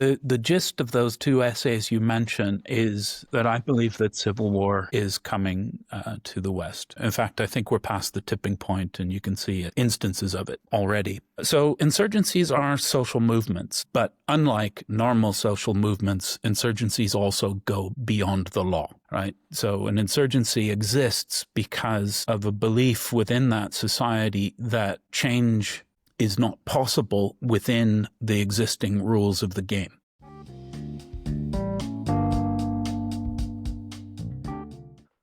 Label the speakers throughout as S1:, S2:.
S1: The gist of those two essays you mentioned is that I believe that civil war is coming to the West. In fact, I think we're past the tipping point, and you can see instances of it already. So insurgencies are social movements, but unlike normal social movements, insurgencies also go beyond the law, right? So an insurgency exists because of a belief within that society that change is not possible within the existing rules of the game.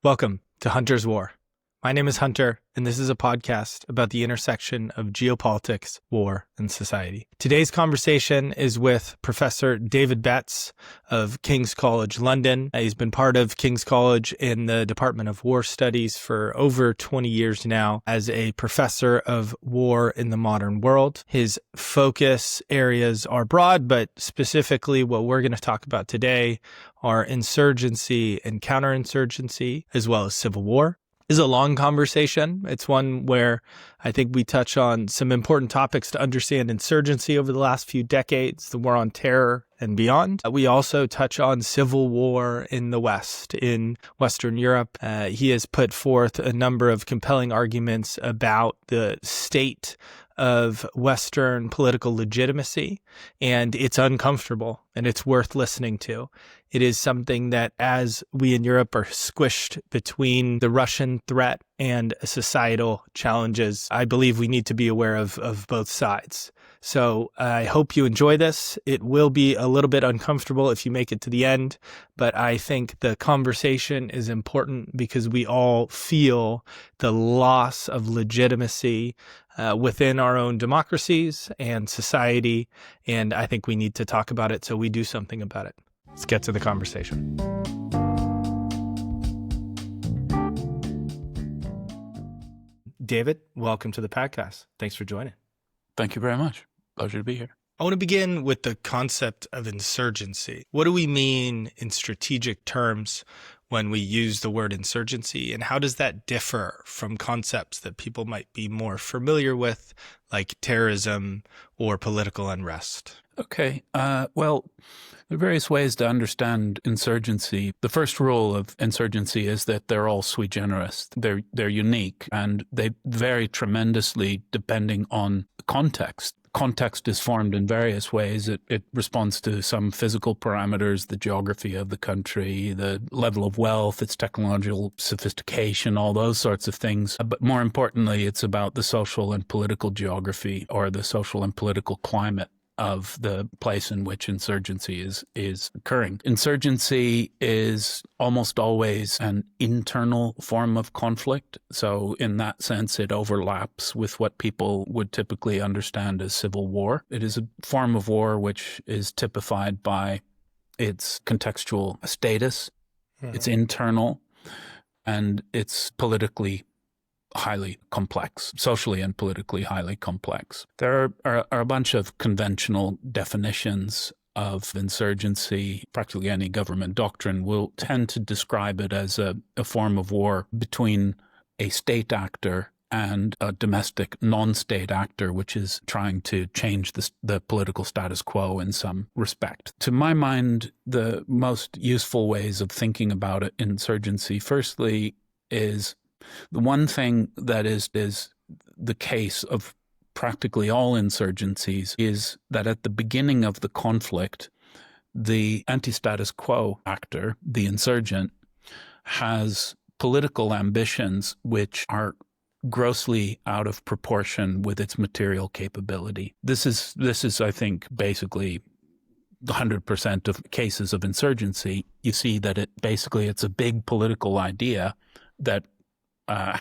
S2: Welcome to Hunter's War. My name is Hunter, and this is a podcast about the intersection of geopolitics, war, and society. Today's conversation is with Professor David Betz of King's College London. He's been part of King's College in the Department of War Studies for over 20 years now as a professor of war in the modern world. His focus areas are broad, but specifically what we're going to talk about today are insurgency and counterinsurgency, as well as civil war. This is a long conversation. It's one where I think we touch on some important topics to understand insurgency over the last few decades, the war on terror and beyond. We also touch on civil war in the West, in Western Europe. He has put forth a number of compelling arguments about the state of Western political legitimacy, and it's uncomfortable and it's worth listening to. It is something that, as we in Europe are squished between the Russian threat and societal challenges, I believe we need to be aware of both sides. So I hope you enjoy this. It will be a little bit uncomfortable if you make it to the end, but I think the conversation is important because we all feel the loss of legitimacy within our own democracies and society, and I think we need to talk about it so we do something about it. Let's get to the conversation. David, welcome to the podcast. Thanks for joining.
S1: Thank you very much. Pleasure to be here.
S2: I want to begin with the concept of insurgency. What do we mean in strategic terms when we use the word insurgency, and how does that differ from concepts that people might be more familiar with, like terrorism or political unrest?
S1: Okay. Well, there are various ways to understand insurgency. The first rule of insurgency is that they're all sui generis. They're unique, and they vary tremendously depending on context. Context is formed in various ways. It responds to some physical parameters, the geography of the country, the level of wealth, its technological sophistication, all those sorts of things. But more importantly, it's about the social and political geography, or the social and political climate of the place in which insurgency is occurring. Insurgency is almost always an internal form of conflict. So in that sense, it overlaps with what people would typically understand as civil war. It is a form of war which is typified by its contextual status, it's internal, and it's politically highly complex, socially and politically highly complex. There are a bunch of conventional definitions of insurgency. Practically any government doctrine will tend to describe it as a form of war between a state actor and a domestic non-state actor, which is trying to change the political status quo in some respect. To my mind, the most useful ways of thinking about it, insurgency, firstly, is the one thing that is the case of practically all insurgencies is that at the beginning of the conflict, the anti-status quo actor, the insurgent, has political ambitions which are grossly out of proportion with its material capability. This is, I think, basically 100% of cases of insurgency. You see that it's a big political idea that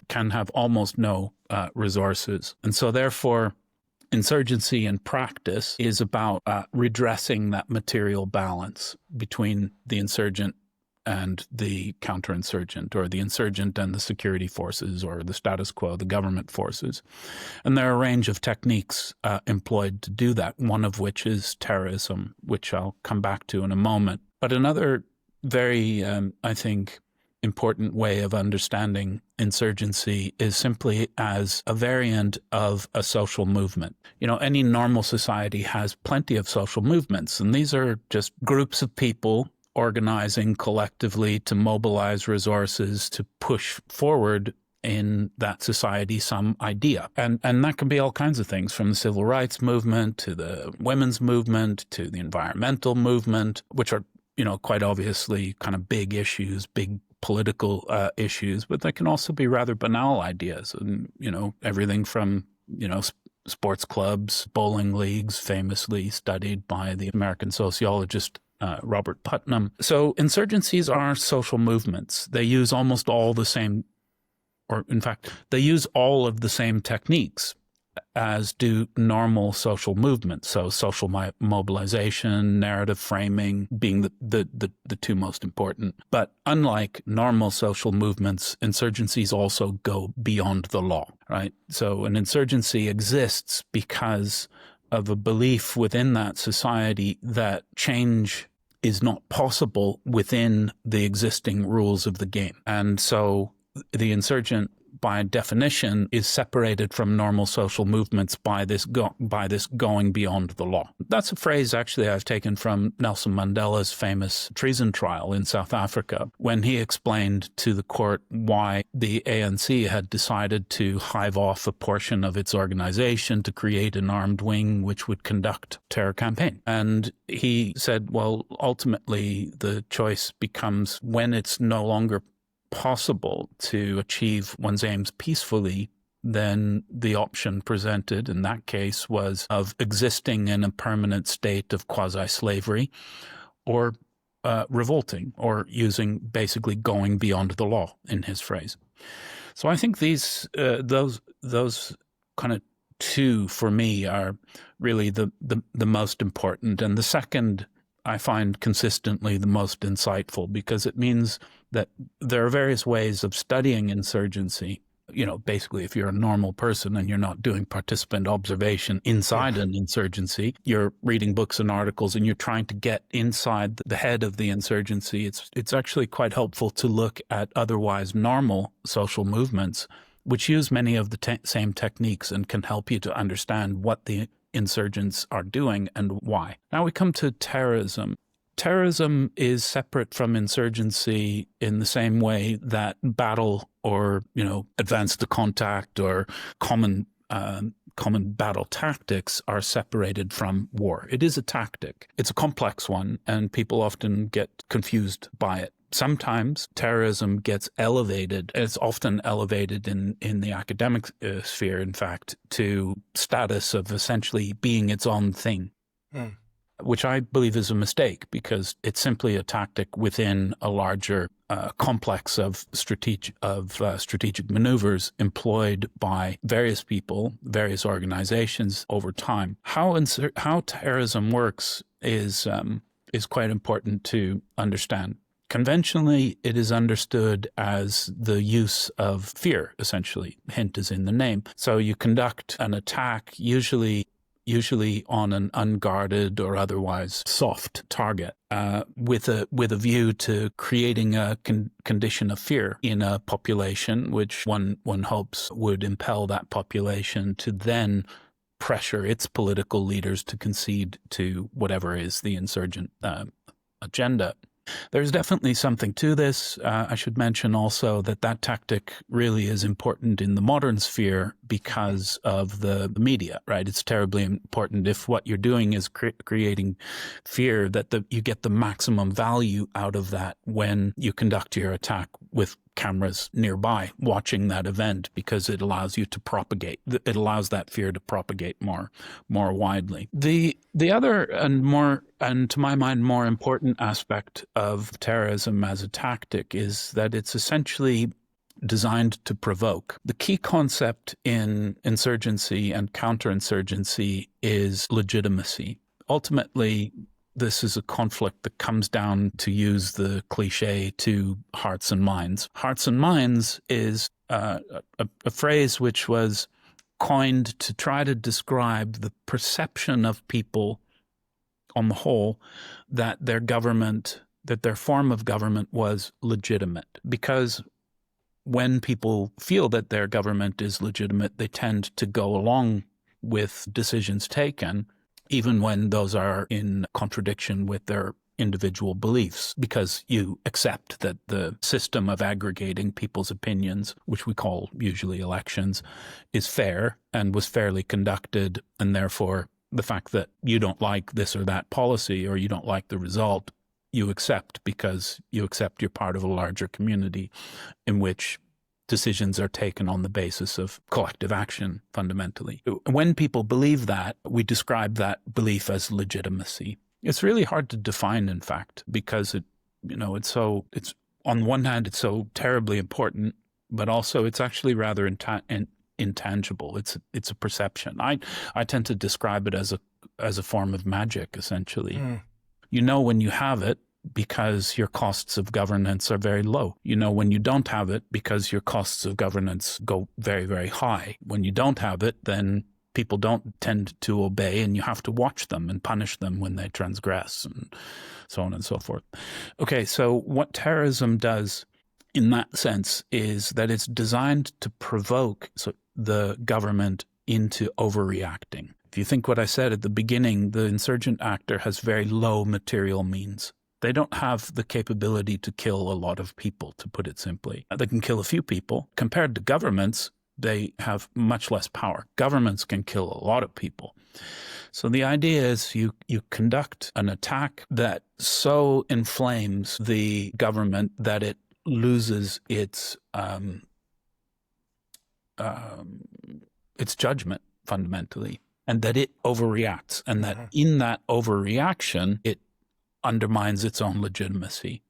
S1: can have almost no resources. And so therefore, insurgency in practice is about redressing that material balance between the insurgent and the counterinsurgent, or the insurgent and the security forces, or the status quo, the government forces. And there are a range of techniques employed to do that, one of which is terrorism, which I'll come back to in a moment. But another very, I think, important way of understanding insurgency is simply as a variant of a social movement. Any normal society has plenty of social movements, and these are just groups of people organizing collectively to mobilize resources to push forward in that society some idea. And that can be all kinds of things, from the civil rights movement to the women's movement to the environmental movement, which are, quite obviously kind of big issues, big political issues, but they can also be rather banal ideas. And, everything from, sports clubs, bowling leagues, famously studied by the American sociologist Robert Putnam. So insurgencies are social movements. They use almost all the same, or in fact, they use all of the same techniques as do normal social movements. So social mobilization, narrative framing being the two most important. But unlike normal social movements, insurgencies also go beyond the law, right? So an insurgency exists because of a belief within that society that change is not possible within the existing rules of the game. And so the insurgent, by definition, is separated from normal social movements by this going beyond the law. That's a phrase actually I've taken from Nelson Mandela's famous treason trial in South Africa, when he explained to the court why the ANC had decided to hive off a portion of its organization to create an armed wing which would conduct terror campaign. And he said, well, ultimately the choice becomes, when it's no longer possible to achieve one's aims peacefully, then the option presented in that case was of existing in a permanent state of quasi-slavery, or revolting, or basically going beyond the law, in his phrase. So I think those kind of two for me are really the most important, and the second I find consistently the most insightful, because it means that there are various ways of studying insurgency. Basically, if you're a normal person and you're not doing participant observation inside an insurgency, you're reading books and articles and you're trying to get inside the head of the insurgency. It's actually quite helpful to look at otherwise normal social movements, which use many of the same techniques and can help you to understand what the insurgents are doing and why. Now we come to terrorism. Terrorism is separate from insurgency in the same way that battle or, advance to contact or common battle tactics are separated from war. It is a tactic. It's a complex one, and people often get confused by it. Sometimes terrorism gets elevated. It's often elevated in the academic sphere, in fact, to status of essentially being its own thing, which I believe is a mistake, because it's simply a tactic within a larger complex of strategic maneuvers employed by various people, various organizations over time. How terrorism works is quite important to understand. Conventionally, it is understood as the use of fear, essentially. Hint is in the name. So you conduct an attack, usually on an unguarded or otherwise soft target, with a view to creating a condition of fear in a population, which one hopes would impel that population to then pressure its political leaders to concede to whatever is the insurgent agenda. There's definitely something to this. I should mention also that tactic really is important in the modern sphere because of the media, right? It's terribly important if what you're doing is creating fear, that you get the maximum value out of that when you conduct your attack with cameras nearby watching that event, because it allows you to propagate. It allows that fear to propagate more widely. The other and to my mind more important aspect of terrorism as a tactic is that it's essentially designed to provoke. The key concept in insurgency and counterinsurgency is legitimacy. Ultimately, this is a conflict that comes down, to use the cliche, to hearts and minds. Hearts and minds is a phrase which was coined to try to describe the perception of people on the whole that their government, that their form of government was legitimate. Because when people feel that their government is legitimate, they tend to go along with decisions taken, even when those are in contradiction with their individual beliefs, because you accept that the system of aggregating people's opinions, which we call usually elections, is fair and was fairly conducted, and therefore the fact that you don't like this or that policy or you don't like the result, you accept because you accept you're part of a larger community in which decisions are taken on the basis of collective action, fundamentally. When people believe that, we describe that belief as legitimacy. It's really hard to define, in fact, because it's on one hand, it's so terribly important, but also it's actually rather intangible. It's a perception. I tend to describe it as a form of magic, essentially. You know when you have it because your costs of governance are very low. You know when you don't have it because your costs of governance go very, very high. When you don't have it, then people don't tend to obey, and you have to watch them and punish them when they transgress, and so on and so forth. Okay, so what terrorism does in that sense is that it's designed to provoke the government into overreacting. If you think what I said at the beginning, the insurgent actor has very low material means. They don't have the capability to kill a lot of people, to put it simply. They can kill a few people. Compared to governments, they have much less power. Governments can kill a lot of people. So the idea is you conduct an attack that so inflames the government that it loses its judgment, fundamentally, and that it overreacts, and that in that overreaction, it undermines its own legitimacy.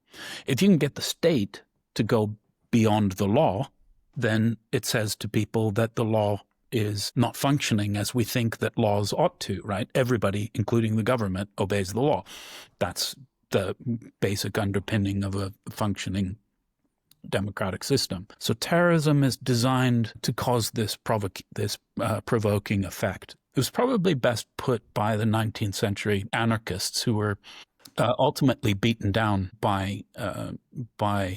S1: If you can get the state to go beyond the law, then it says to people that the law is not functioning as we think that laws ought to, right? Everybody, including the government, obeys the law. That's the basic underpinning of a functioning democratic system. So terrorism is designed to cause this provoking effect. It was probably best put by the 19th century anarchists who were ultimately beaten down by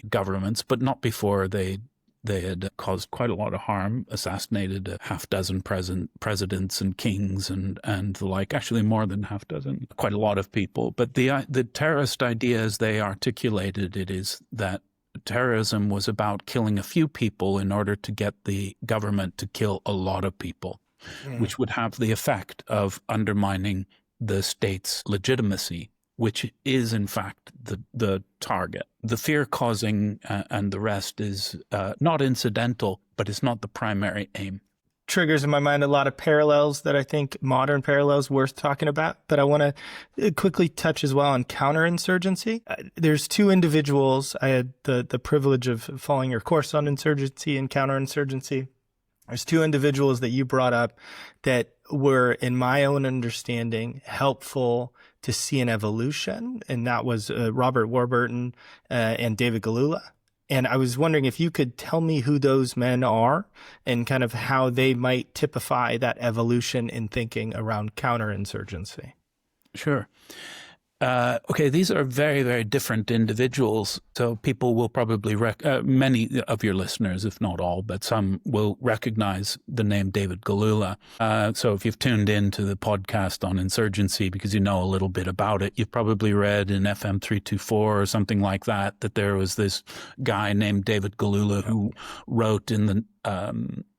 S1: governments, but not before they had caused quite a lot of harm, assassinated a half dozen presidents and kings and the like, actually more than half dozen, quite a lot of people. But the terrorist idea as they articulated it is that terrorism was about killing a few people in order to get the government to kill a lot of people, which would have the effect of undermining the state's legitimacy, which is, in fact, the target. The fear-causing and the rest is not incidental, but it's not the primary aim.
S2: Triggers in my mind a lot of parallels that I think modern parallels worth talking about, but I want to quickly touch as well on counterinsurgency. There's two individuals. I had the privilege of following your course on insurgency and counterinsurgency. There's two individuals that you brought up that were, in my own understanding, helpful to see an evolution, and that was Robert Warburton and David Galula. And I was wondering if you could tell me who those men are and kind of how they might typify that evolution in thinking around counterinsurgency.
S1: Sure. Okay, these are very, very different individuals. So people will probably, many of your listeners, if not all, but some will recognize the name David Galula. So if you've tuned in to the podcast on insurgency because you know a little bit about it, you've probably read in FM 324 or something like that there was this guy named David Galula who wrote in the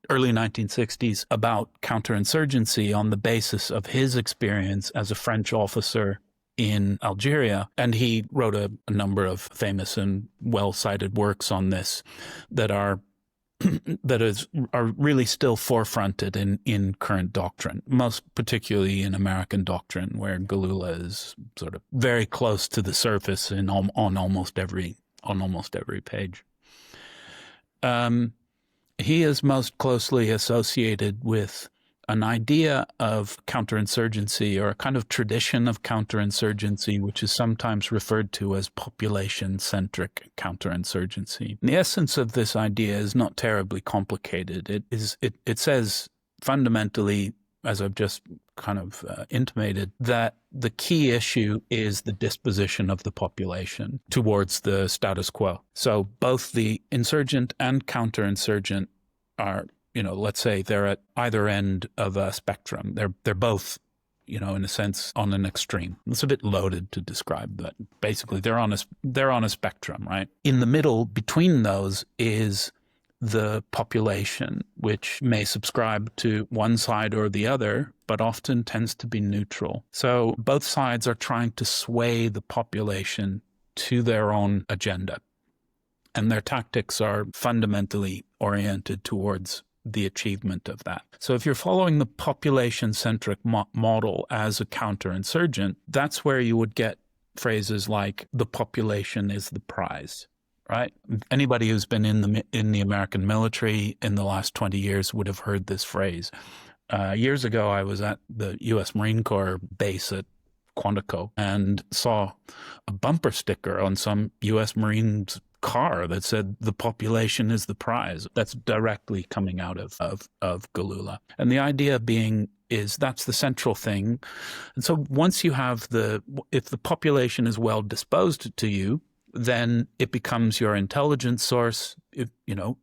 S1: early 1960s about counterinsurgency on the basis of his experience as a French officer in Algeria. And he wrote a number of famous and well-cited works on this that are really still forefronted in current doctrine, most particularly in American doctrine, where Galula is sort of very close to the surface on almost every page. He is most closely associated with an idea of counterinsurgency, or a kind of tradition of counterinsurgency, which is sometimes referred to as population-centric counterinsurgency. The essence of this idea is not terribly complicated. It says fundamentally, as I've just kind of intimated, that the key issue is the disposition of the population towards the status quo. So both the insurgent and counterinsurgent are, let's say they're at either end of a spectrum. They're both, in a sense, on an extreme. It's a bit loaded to describe that. Basically, they're on a spectrum, right? In the middle between those is the population, which may subscribe to one side or the other, but often tends to be neutral. So both sides are trying to sway the population to their own agenda. And their tactics are fundamentally oriented towards the achievement of that. So if you're following the population-centric model as a counterinsurgent, that's where you would get phrases like the population is the prize. Right? Anybody who's been in the American military in the last 20 years would have heard this phrase. Years ago, I was at the U.S. Marine Corps base at Quantico and saw a bumper sticker on some U.S. Marines car that said, "The population is the prize." That's directly coming out of Galula. And the idea being is that's the central thing. And so once you have if the population is well disposed to you, then it becomes your intelligence source,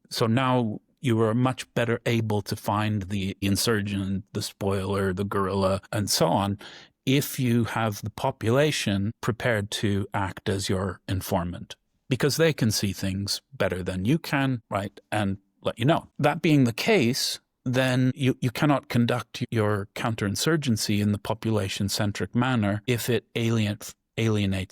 S1: so now you are much better able to find the insurgent, the spoiler, the guerrilla, and so on, if you have the population prepared to act as your informant, because they can see things better than you can, right, and let you know. That being the case, then you cannot conduct your counterinsurgency in the population-centric manner if it alienates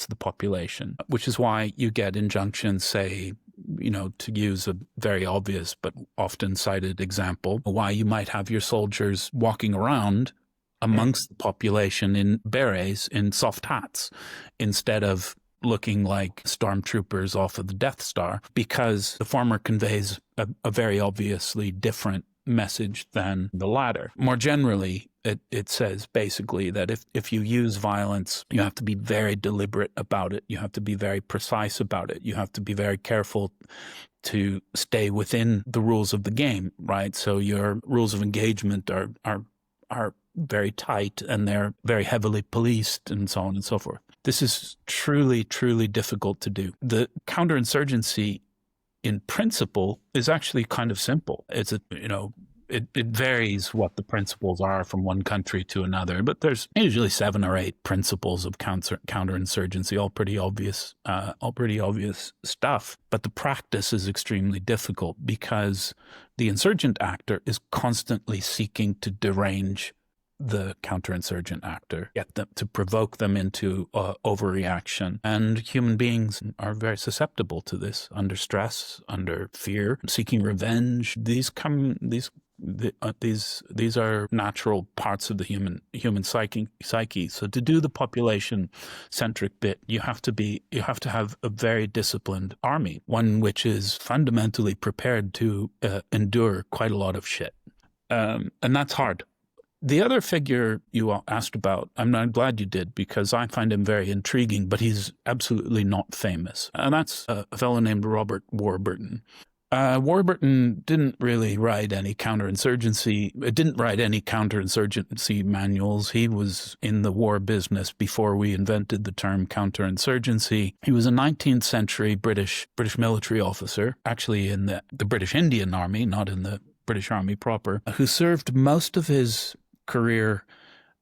S1: the population, which is why you get injunctions, say, to use a very obvious but often cited example, why you might have your soldiers walking around amongst the population in berets, in soft hats, instead of looking like stormtroopers off of the Death Star, because the former conveys a very obviously different message than the latter. More generally, it says basically that if you use violence, you have to be very deliberate about it. You have to be very precise about it. You have to be very careful to stay within the rules of the game, right? So your rules of engagement are very tight, and they're very heavily policed, and so on and so forth. This is truly, truly difficult to do. The counterinsurgency in principle is actually kind of simple. It's it varies what the principles are from one country to another, but there's usually 7 or 8 principles of counterinsurgency, all pretty obvious stuff. But the practice is extremely difficult because the insurgent actor is constantly seeking to derange the counterinsurgent actor, get them to provoke them into overreaction. And human beings are very susceptible to this, under stress, under fear, seeking revenge. These are natural parts of the human psyche. So to do the population-centric bit, you have to have a very disciplined army, one which is fundamentally prepared to endure quite a lot of shit, and that's hard. The other figure you asked about, I'm glad you did, because I find him very intriguing, but he's absolutely not famous. And that's a fellow named Robert Warburton. Warburton didn't really write any counterinsurgency manuals. He was in the war business before we invented the term counterinsurgency. He was a 19th century British military officer, actually in the British Indian Army, not in the British Army proper, who served most of his career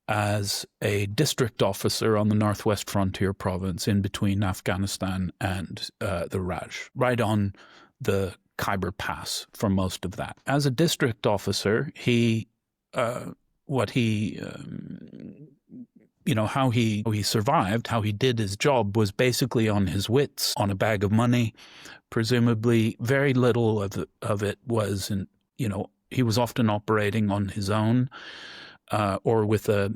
S1: as a district officer on the Northwest Frontier Province in between Afghanistan and the Raj, right on the Khyber Pass for most of that. As a district officer, how he survived, how he did his job was basically on his wits, on a bag of money. Presumably, very little of it was he was often operating on his own or with a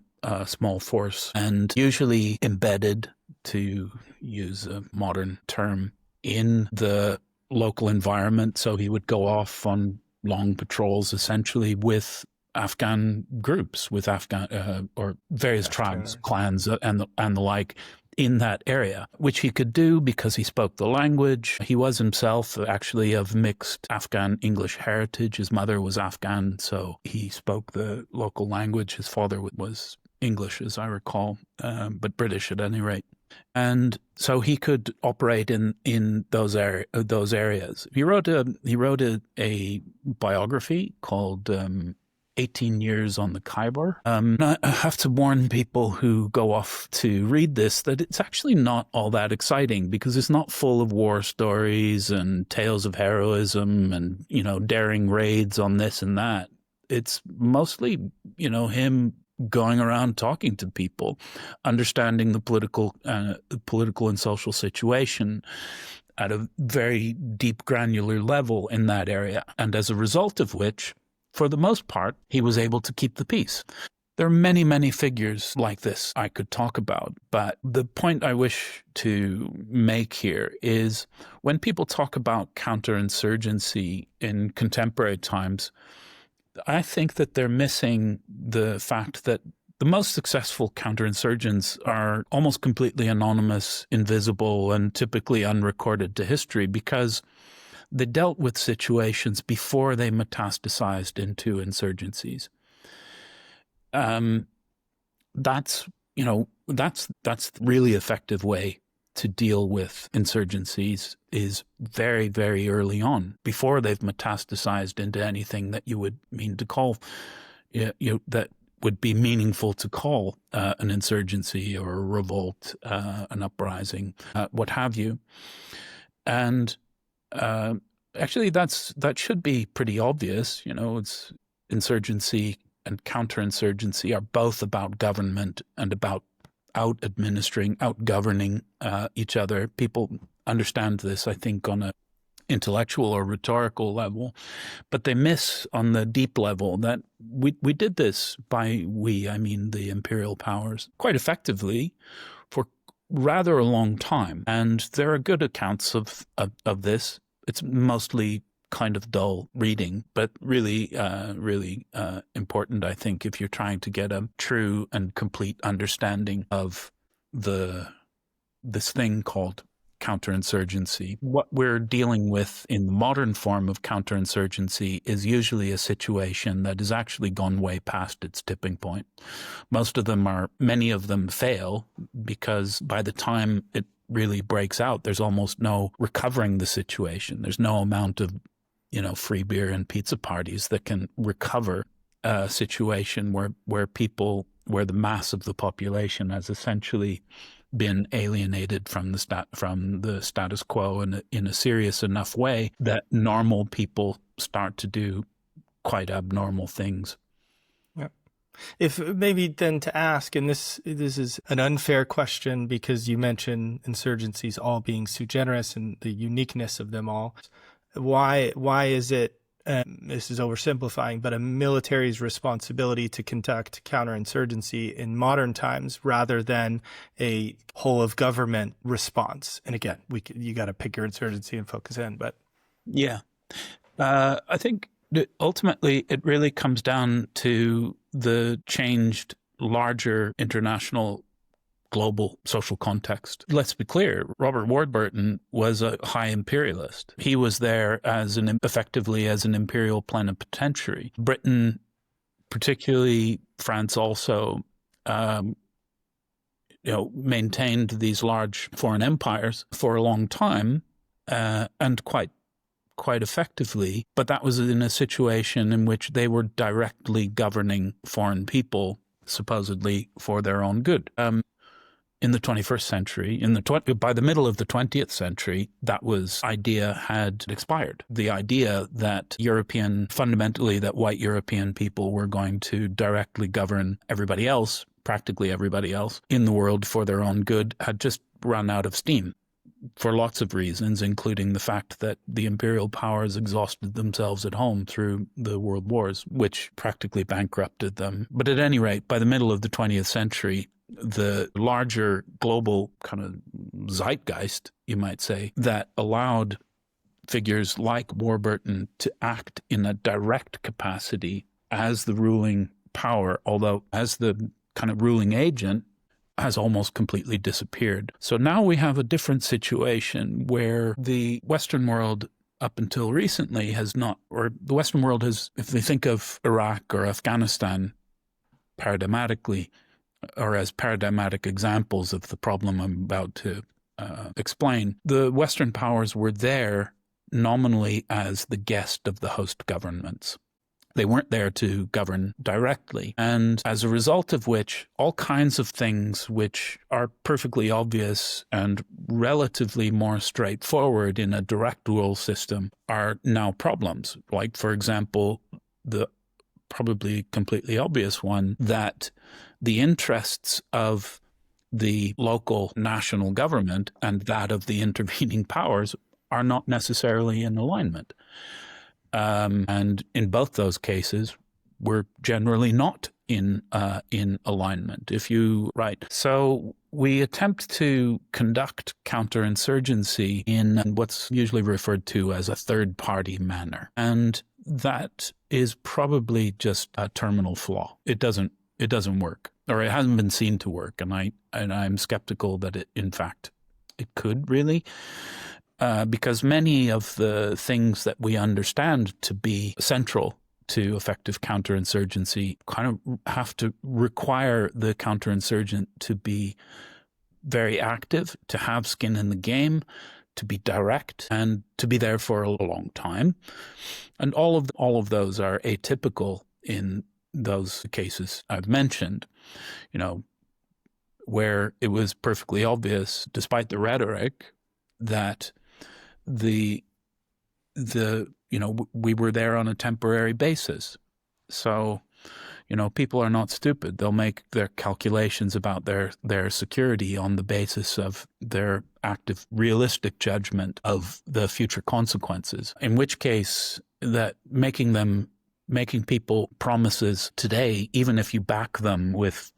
S1: small force, and usually embedded, to use a modern term, in the local environment. So he would go off on long patrols, essentially with Afghan groups, with Afghan or various tribes, clans, and the like, in that area, which he could do because he spoke the language. He was himself actually of mixed Afghan-English heritage. His mother was Afghan, so he spoke the local language. His father was English, as I recall, but British at any rate. And so he could operate in those areas. He wrote a biography called 18 Years on the Khyber. I have to warn people who go off to read this that it's actually not all that exciting, because it's not full of war stories and tales of heroism and, daring raids on this and that. It's mostly, him going around talking to people, understanding the political and social situation at a very deep, granular level in that area. And as a result of which, for the most part, he was able to keep the peace. There are many, many figures like this I could talk about, but the point I wish to make here is when people talk about counterinsurgency in contemporary times, I think that they're missing the fact that the most successful counterinsurgents are almost completely anonymous, invisible, and typically unrecorded to history, because they dealt with situations before they metastasized into insurgencies. That's the really effective way to deal with insurgencies, is very, very early on, before they've metastasized into anything that you would mean to call, that would be meaningful to call an insurgency or a revolt, an uprising, what have you. And actually, that should be pretty obvious. It's insurgency and counterinsurgency are both about government and about out-governing each other. People understand this, I think, on an intellectual or rhetorical level, but they miss on the deep level that we did this I mean the imperial powers, quite effectively for rather a long time. And there are good accounts of this. It's mostly kind of dull reading, but really important, I think, if you're trying to get a true and complete understanding of this thing called counterinsurgency. What we're dealing with in the modern form of counterinsurgency is usually a situation that has actually gone way past its tipping point. Many of them fail, because by the time it really breaks out, there's almost no recovering the situation. There's no amount of free beer and pizza parties that can recover a situation where the mass of the population has essentially been alienated from the status quo in a serious enough way that normal people start to do quite abnormal things.
S2: Yep. If maybe then to ask, and this is an unfair question because you mentioned insurgencies all being sui generis and the uniqueness of them all. Why is it, this is oversimplifying, but a military's responsibility to conduct counterinsurgency in modern times rather than a whole of government response? And again, you got to pick your insurgency and focus in, but.
S1: Yeah. I think that ultimately it really comes down to the changed larger international global social context. Let's be clear, Robert Warburton was a high imperialist. He was there effectively as an imperial plenipotentiary. Britain, particularly France also, maintained these large foreign empires for a long time, and quite effectively, but that was in a situation in which they were directly governing foreign people, supposedly for their own good. In the 21st century, by the middle of the 20th century, that idea had expired. The idea that fundamentally that white European people were going to directly govern everybody else, practically everybody else, in the world for their own good had just run out of steam for lots of reasons, including the fact that the imperial powers exhausted themselves at home through the world wars, which practically bankrupted them. But at any rate, by the middle of the 20th century, the larger global kind of zeitgeist, you might say, that allowed figures like Warburton to act in a direct capacity as the ruling power, although as the kind of ruling agent, has almost completely disappeared. So now we have a different situation where the Western world up until recently has not, or the Western world has, if they think of Iraq or Afghanistan paradigmatically, or as paradigmatic examples of the problem I'm about to explain, the Western powers were there nominally as the guest of the host governments. They weren't there to govern directly. And as a result of which, all kinds of things which are perfectly obvious and relatively more straightforward in a direct rule system are now problems. Like, for example, the probably completely obvious one, that the interests of the local national government and that of the intervening powers are not necessarily in alignment. And in both those cases, we're generally not in alignment. So we attempt to conduct counterinsurgency in what's usually referred to as a third-party manner, and that is probably just a terminal flaw. It doesn't work, or it hasn't been seen to work, and I'm skeptical that it could really. Because many of the things that we understand to be central to effective counterinsurgency kind of have to require the counterinsurgent to be very active, to have skin in the game, to be direct, and to be there for a long time. And all of those are atypical in those cases I've mentioned, where it was perfectly obvious, despite the rhetoric, that we were there on a temporary basis. So, people are not stupid. They'll make their calculations about their security on the basis of their active, realistic judgment of the future consequences. In which case, that making people promises today, even if you back them with,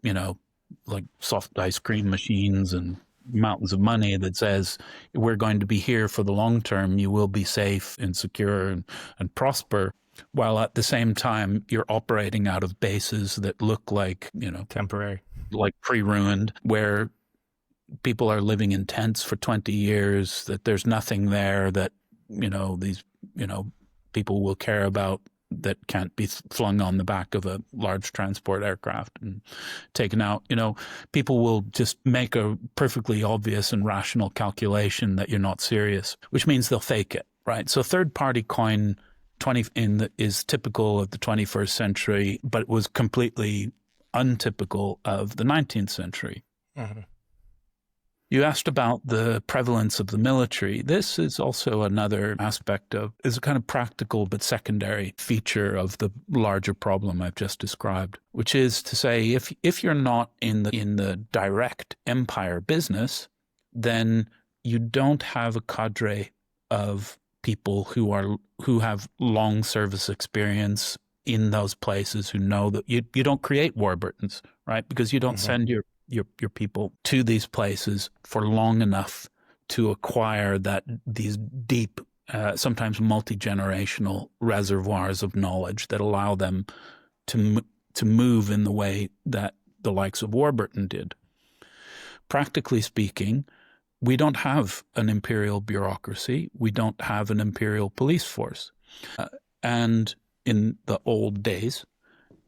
S1: like soft ice cream machines and mountains of money that says we're going to be here for the long term, you will be safe and secure and prosper, while at the same time you're operating out of bases that look like,
S2: temporary, like
S1: pre-ruined, where people are living in tents for 20 years, that there's nothing there that, these, people will care about, that can't be flung on the back of a large transport aircraft and taken out. People will just make a perfectly obvious and rational calculation that you're not serious, which means they'll fake it, right? So third-party coin is typical of the 21st century, but was completely untypical of the 19th century. Mm-hmm. You asked about the prevalence of the military. This is also another aspect is a kind of practical but secondary feature of the larger problem I've just described, which is to say, if you're not in the direct empire business, then you don't have a cadre of people who have long service experience in those places, who know that you don't create Warburtons, right? Because you don't send your people to these places for long enough to acquire these deep, sometimes multi-generational reservoirs of knowledge that allow them to move in the way that the likes of Warburton did. Practically speaking, we don't have an imperial bureaucracy. We don't have an imperial police force. And in the old days,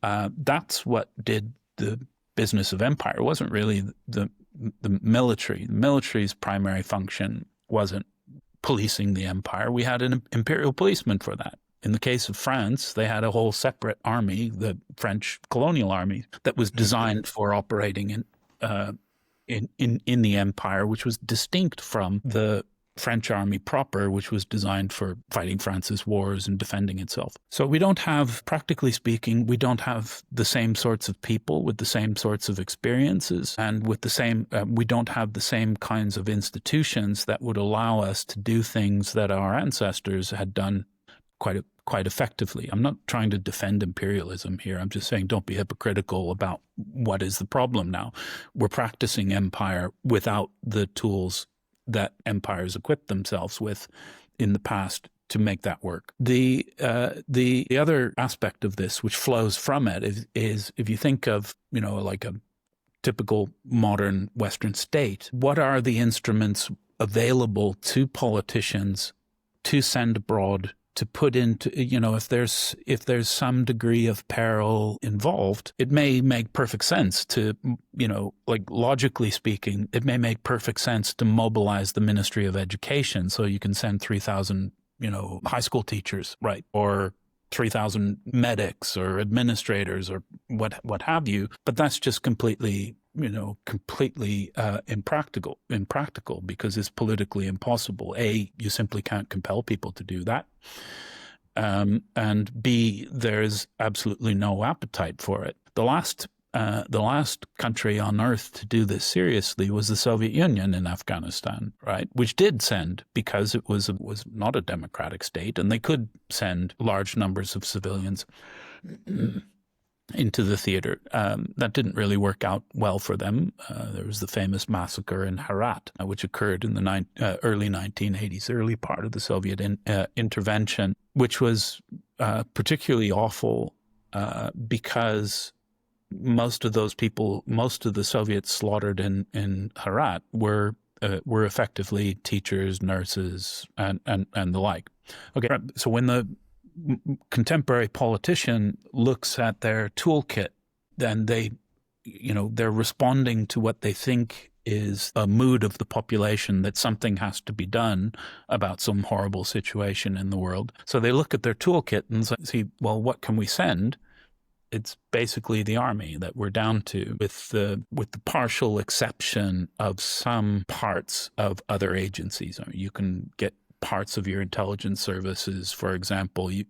S1: that's what did the business of empire. It wasn't really the military. The military's primary function wasn't policing the empire. We had an imperial policeman for that. In the case of France, they had a whole separate army, the French colonial army, that was designed for operating in the empire, which was distinct from the French army proper, which was designed for fighting France's wars and defending itself. So we don't have, practically speaking, we don't have the same sorts of people with the same sorts of experiences, and with the same, we don't have the same kinds of institutions that would allow us to do things that our ancestors had done quite effectively. I'm not trying to defend imperialism here. I'm just saying don't be hypocritical about what is the problem now. We're practicing empire without the tools that empires equipped themselves with in the past to make that work. The other aspect of this, which flows from it, is if you think of, like a typical modern Western state, what are the instruments available to politicians to send abroad, to put into, if there's some degree of peril involved, it may make perfect sense to, logically speaking, it may make perfect sense to mobilize the Ministry of Education so you can send 3,000, high school teachers, right? Or 3,000 medics or administrators or what have you. But that's just completely impractical because it's politically impossible. A, you simply can't compel people to do that. And B, there's absolutely no appetite for it. The last country on earth to do this seriously was the Soviet Union in Afghanistan, right? Which did send, because it was not a democratic state, and they could send large numbers of civilians into the theater. That didn't really work out well for them. There was the famous massacre in Herat, which occurred in the early 1980s, early part of the Soviet intervention, which was particularly awful because most of those people, most of the Soviets slaughtered in Herat were effectively teachers, nurses, and the like. Okay, so when the contemporary politician looks at their toolkit, then they're responding to what they think is a mood of the population that something has to be done about some horrible situation in the world. So they look at their toolkit and see, well, what can we send? It's basically the army that we're down to, with the partial exception of some parts of other agencies. I mean, you can get parts of your intelligence services, for example. You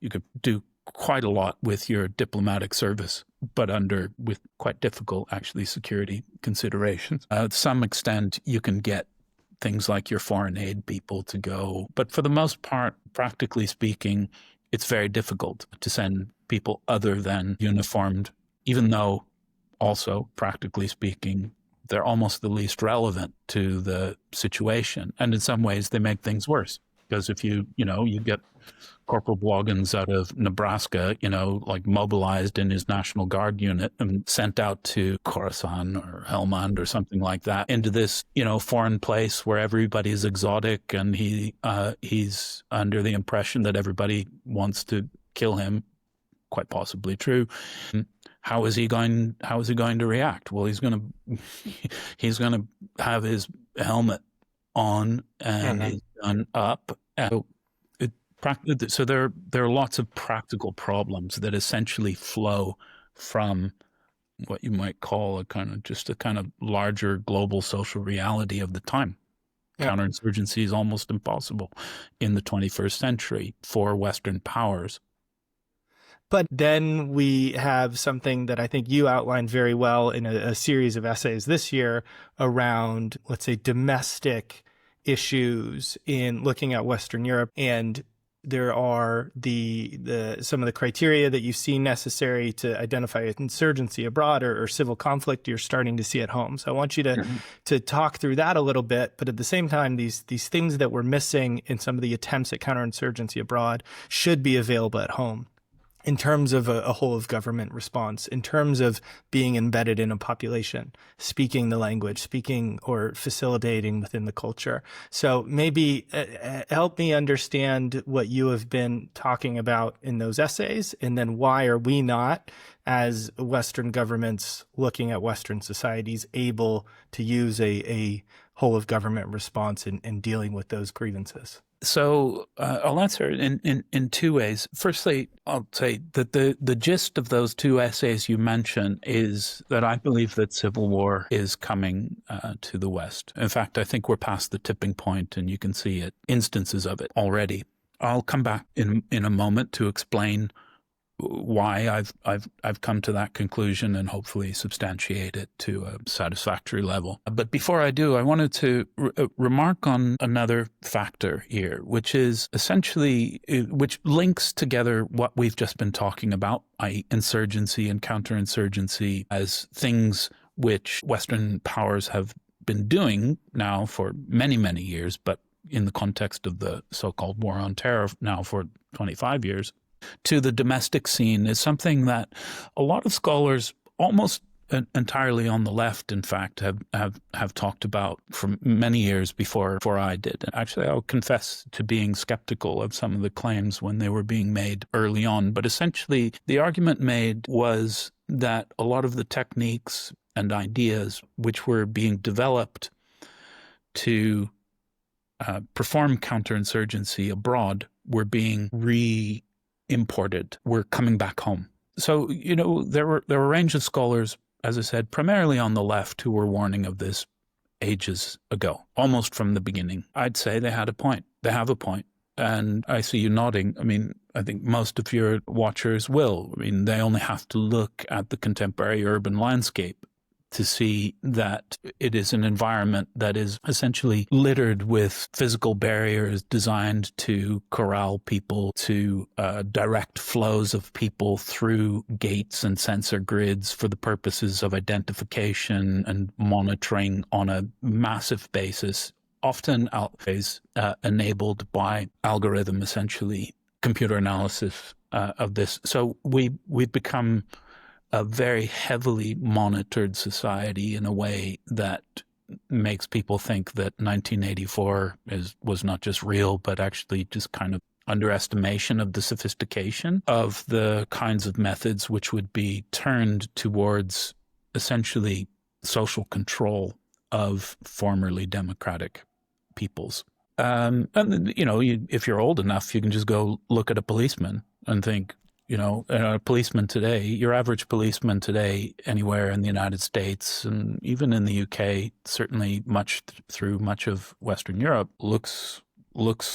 S1: could do quite a lot with your diplomatic service, but with quite difficult, actually, security considerations. To some extent, you can get things like your foreign aid people to go. But for the most part, practically speaking, it's very difficult to send people other than uniformed, even though also, practically speaking, they're almost the least relevant to the situation. And in some ways, they make things worse. Because if you get Corporal Bloggins out of Nebraska, mobilized in his National Guard unit and sent out to Khorasan or Helmand or something like that, into this, foreign place where everybody is exotic and he's under the impression that everybody wants to kill him, quite possibly true. How is he going to react? Well, he's going to have his helmet on and his gun up. So there are lots of practical problems that essentially flow from what you might call a kind of larger global social reality of the time. Yeah. Counterinsurgency is almost impossible in the 21st century for Western powers.
S2: But then we have something that I think you outlined very well in a series of essays this year around, let's say, domestic issues in looking at Western Europe. And there are some of the criteria that you see necessary to identify insurgency abroad or civil conflict you're starting to see at home. So I want you to talk through that a little bit. But at the same time, these things that we're missing in some of the attempts at counterinsurgency abroad should be available at home, in terms of a whole of government response, in terms of being embedded in a population, speaking the language, speaking or facilitating within the culture. So maybe help me understand what you have been talking about in those essays, and then why are we not, as Western governments looking at Western societies, able to use a whole of government response in dealing with those grievances?
S1: So I'll answer it in two ways. Firstly, I'll say that the gist of those two essays you mentioned is that I believe that civil war is coming to the West. In fact, I think we're past the tipping point, and you can see instances of it already. I'll come back in a moment to explain why I've come to that conclusion and hopefully substantiate it to a satisfactory level. But before I do, I wanted to remark on another factor here, which is essentially, which links together what we've just been talking about, i.e. insurgency and counterinsurgency, as things which Western powers have been doing now for many, many years, but in the context of the so-called war on terror now for 25 years. To the domestic scene is something that a lot of scholars almost entirely on the left, in fact, have talked about for many years before I did. Actually, I'll confess to being skeptical of some of the claims when they were being made early on. But essentially, the argument made was that a lot of the techniques and ideas which were being developed to perform counterinsurgency abroad were being re-imported, were coming back home. So, there were a range of scholars, as I said, primarily on the left, who were warning of this ages ago, almost from the beginning. I'd say they had a point. They have a point. And I see you nodding. I mean, I think most of your watchers will. I mean, they only have to look at the contemporary urban landscape to see that it is an environment that is essentially littered with physical barriers designed to corral people, to direct flows of people through gates and sensor grids for the purposes of identification and monitoring on a massive basis, often enabled by algorithm, essentially computer analysis of this. So we've become a very heavily monitored society in a way that makes people think that 1984 was not just real, but actually just kind of underestimation of the sophistication of the kinds of methods which would be turned towards essentially social control of formerly democratic peoples. And if you're old enough, you can just go look at a policeman and think, a policeman today, your average policeman today, anywhere in the United States and even in the UK, certainly through much of Western Europe, looks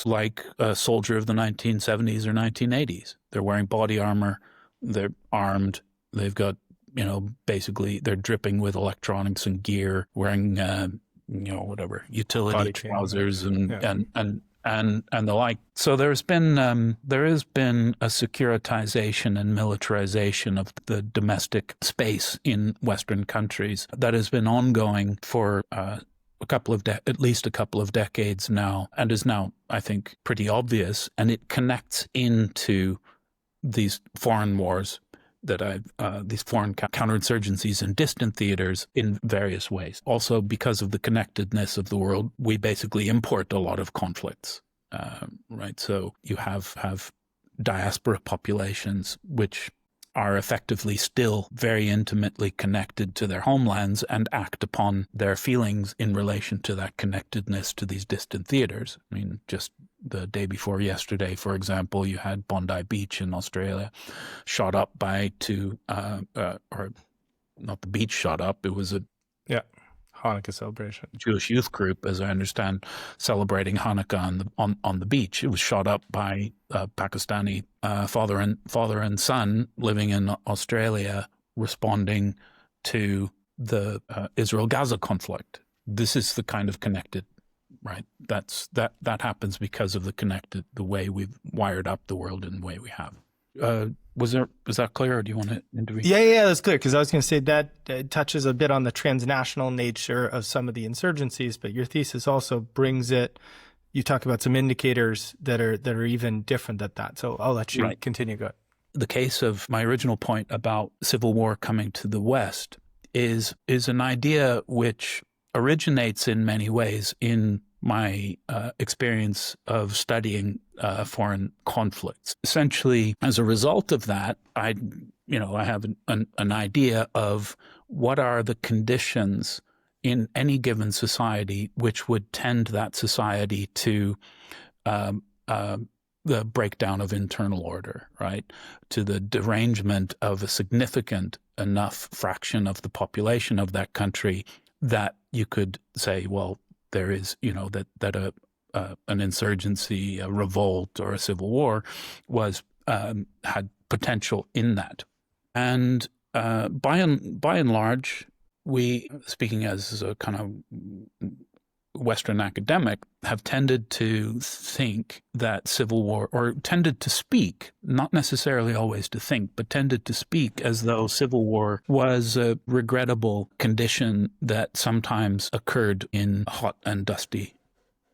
S1: like a soldier of the 1970s or 1980s. They're wearing body armor, they're armed, they've got, basically they're dripping with electronics and gear, wearing, utility
S2: body
S1: trousers and the like. So there has been a securitization and militarization of the domestic space in Western countries that has been ongoing for at least a couple of decades now, and is now, I think, pretty obvious. And it connects into these foreign wars these foreign counterinsurgencies in distant theaters in various ways. Also, because of the connectedness of the world, we basically import a lot of conflicts, right? So you have diaspora populations which are effectively still very intimately connected to their homelands and act upon their feelings in relation to that connectedness to these distant theaters. I mean, just the day before yesterday, for example, you had Bondi Beach in Australia shot up by or not the beach shot up, it was a
S2: Hanukkah celebration.
S1: Jewish youth group, as I understand, celebrating Hanukkah on the beach. It was shot up by Pakistani father and son living in Australia, responding to the Israel-Gaza conflict. This is the kind of connected, right? That happens because of the way we've wired up the world in the way we have. Was that clear, or do you want to intervene?
S2: Yeah, that's clear, because I was going to say that touches a bit on the transnational nature of some of the insurgencies, but your thesis also brings it. You talk about some indicators that are even different than that. So I'll let you continue. Go ahead.
S1: The case of my original point about civil war coming to the West is an idea which originates in many ways in my experience of studying foreign conflicts. Essentially, as a result of that, I have an idea of what are the conditions in any given society which would tend that society to the breakdown of internal order, right? To the derangement of a significant enough fraction of the population of that country that you could say, well, there is, that an insurgency, a revolt, or a civil war had potential in that. And by and large, we, speaking as a kind of Western academic, have tended to think that civil war, or tended to speak, not necessarily always to think, but tended to speak as though civil war was a regrettable condition that sometimes occurred in hot and dusty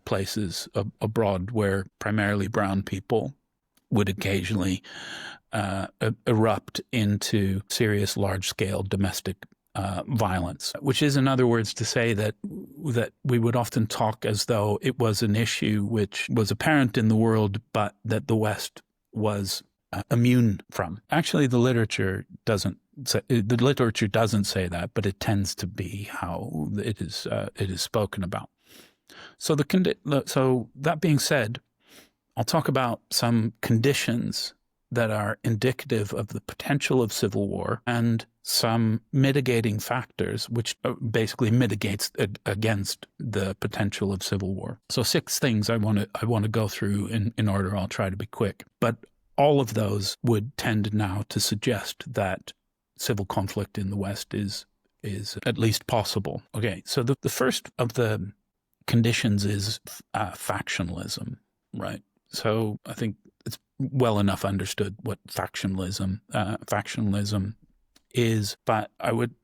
S1: places abroad, where primarily brown people would occasionally erupt into serious large-scale domestic violence, which is, in other words, to say that we would often talk as though it was an issue which was apparent in the world, but that the West was immune from. Actually, the literature doesn't say that, but it tends to be how it is spoken about. So so that being said, I'll talk about some conditions that are indicative of the potential of civil war and some mitigating factors, which basically mitigates against the potential of civil war. So 6 things I want to go through in order. I'll try to be quick, but all of those would tend now to suggest that civil conflict in the West is at least possible. Okay, so the first of the conditions is factionalism, right? So I think it's well enough understood what factionalism is, but I would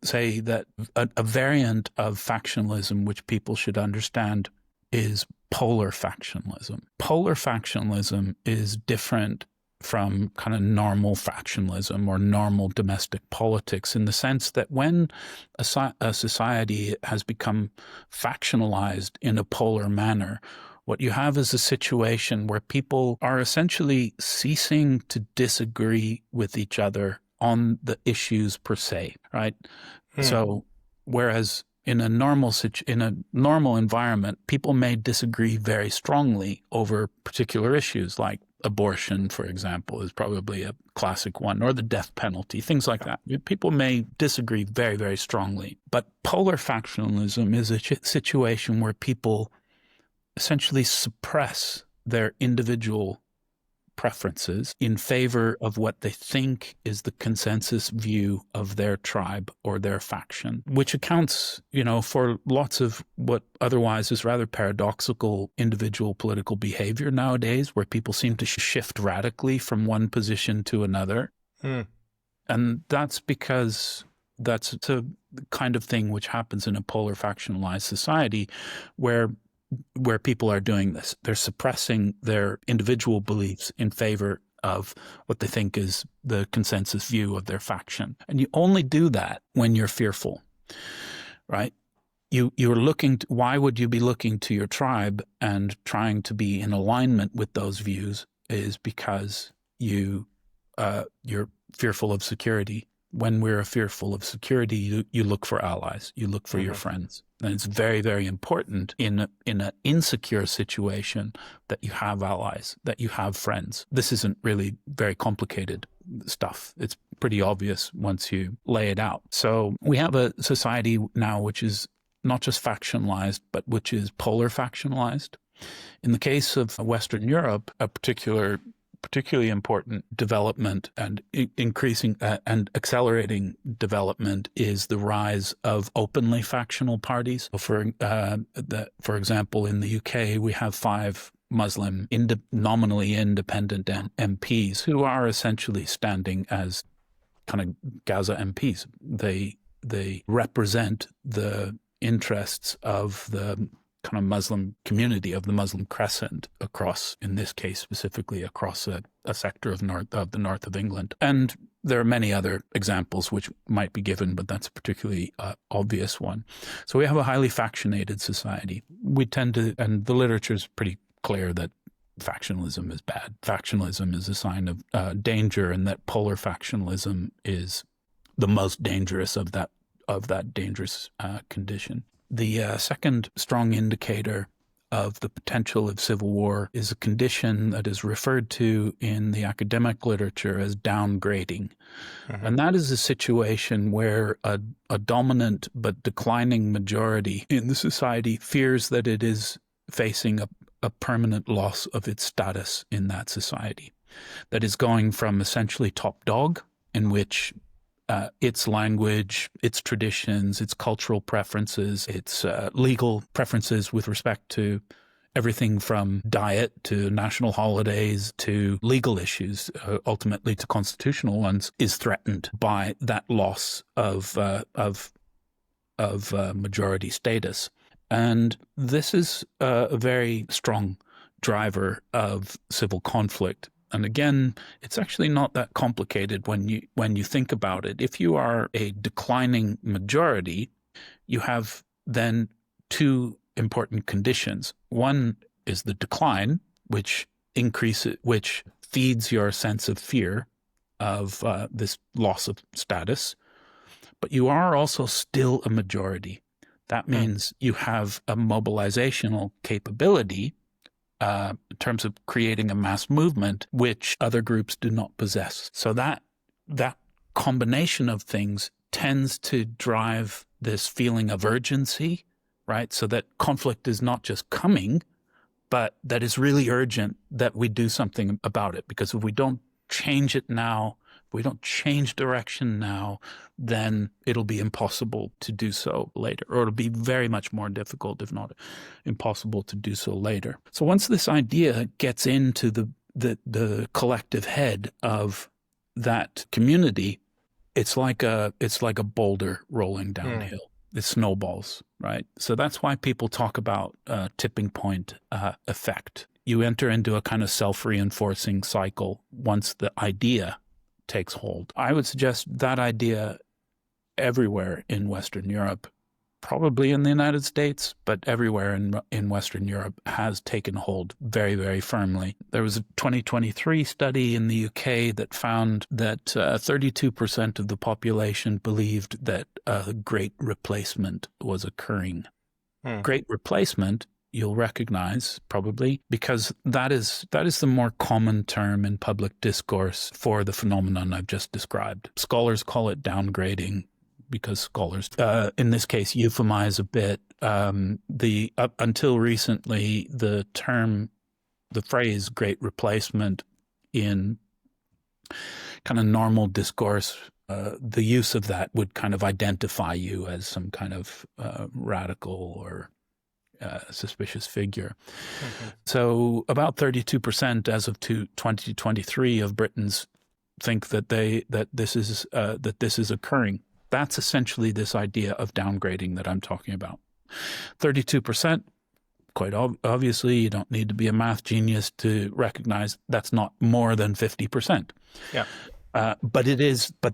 S1: say that a variant of factionalism which people should understand is polar factionalism. Polar factionalism is different from kind of normal factionalism or normal domestic politics in the sense that when a society has become factionalized in a polar manner, what you have is a situation where people are essentially ceasing to disagree with each other on the issues per se, right? So whereas in a normal environment, people may disagree very strongly over particular issues like abortion, for example, is probably a classic one, or the death penalty, things like that. People may disagree very, very strongly. But polar factionalism is a situation where people essentially suppress their individual preferences in favor of what they think is the consensus view of their tribe or their faction, which accounts, for lots of what otherwise is rather paradoxical individual political behavior nowadays, where people seem to shift radically from one position to another. And that's because that's the kind of thing which happens in a polar factionalized society where people are doing this. They're suppressing their individual beliefs in favor of what they think is the consensus view of their faction. And you only do that when you're fearful, right? You're looking to, why would you be looking to your tribe and trying to be in alignment with those views is because you're fearful of security. When we're fearful of security, you look for allies, you look for your friends. And it's very, very important in an insecure situation that you have allies, that you have friends. This isn't really very complicated stuff. It's pretty obvious once you lay it out. So we have a society now which is not just factionalized, but which is polar factionalized. In the case of Western Europe, a particularly important development and increasing and accelerating development is the rise of openly factional parties. For example, in the UK, we have 5 Muslim nominally independent MPs who are essentially standing as kind of Gaza MPs. They represent the interests of the kind of Muslim community, of the Muslim crescent across, in this case specifically, across a sector of the north of England. And there are many other examples which might be given, but that's a particularly obvious one. So we have a highly factionated society. We tend to, and the literature is pretty clear that factionalism is bad. Factionalism is a sign of danger, and that polar factionalism is the most dangerous of that dangerous condition. The second strong indicator of the potential of civil war is a condition that is referred to in the academic literature as downgrading. And that is a situation where a dominant but declining majority in the society fears that it is facing a permanent loss of its status in that society. That is going from essentially top dog, in which its language, its traditions, its cultural preferences, its legal preferences with respect to everything from diet to national holidays to legal issues, ultimately to constitutional ones, is threatened by that loss of majority status. And this is a very strong driver of civil conflict. And again, it's actually not that complicated when you think about it. If you are a declining majority, you have then two important conditions. One is the decline, which feeds your sense of fear of this loss of status. But you are also still a majority. That means you have a mobilizational capability in terms of creating a mass movement, which other groups do not possess. So that combination of things tends to drive this feeling of urgency, right? So that conflict is not just coming, but that it's really urgent that we do something about it. Because if we don't change it now, if we don't change direction now, then it'll be impossible to do so later, or it'll be very much more difficult, if not impossible, to do so later. So once this idea gets into the collective head of that community, it's like a boulder rolling downhill. It snowballs, right? So that's why people talk about tipping point effect. You enter into a kind of self-reinforcing cycle once the idea takes hold. I would suggest that idea everywhere in Western Europe, probably in the United States, but everywhere in Western Europe has taken hold very, very firmly. There was a 2023 study in the UK that found that 32% of the population believed that a great replacement was occurring. Great replacement, you'll recognize probably, because that is the more common term in public discourse for the phenomenon I've just described. Scholars call it downgrading, because scholars, in this case, euphemize a bit. Until recently, the phrase "great replacement" in kind of normal discourse, the use of that would kind of identify you as some kind of radical or suspicious figure. So about 32% as of 2023 of Britons think that this is occurring. That's essentially this idea of downgrading that I'm talking about. 32%, quite obviously, you don't need to be a math genius to recognize that's not more than 50%.
S2: Yeah.
S1: But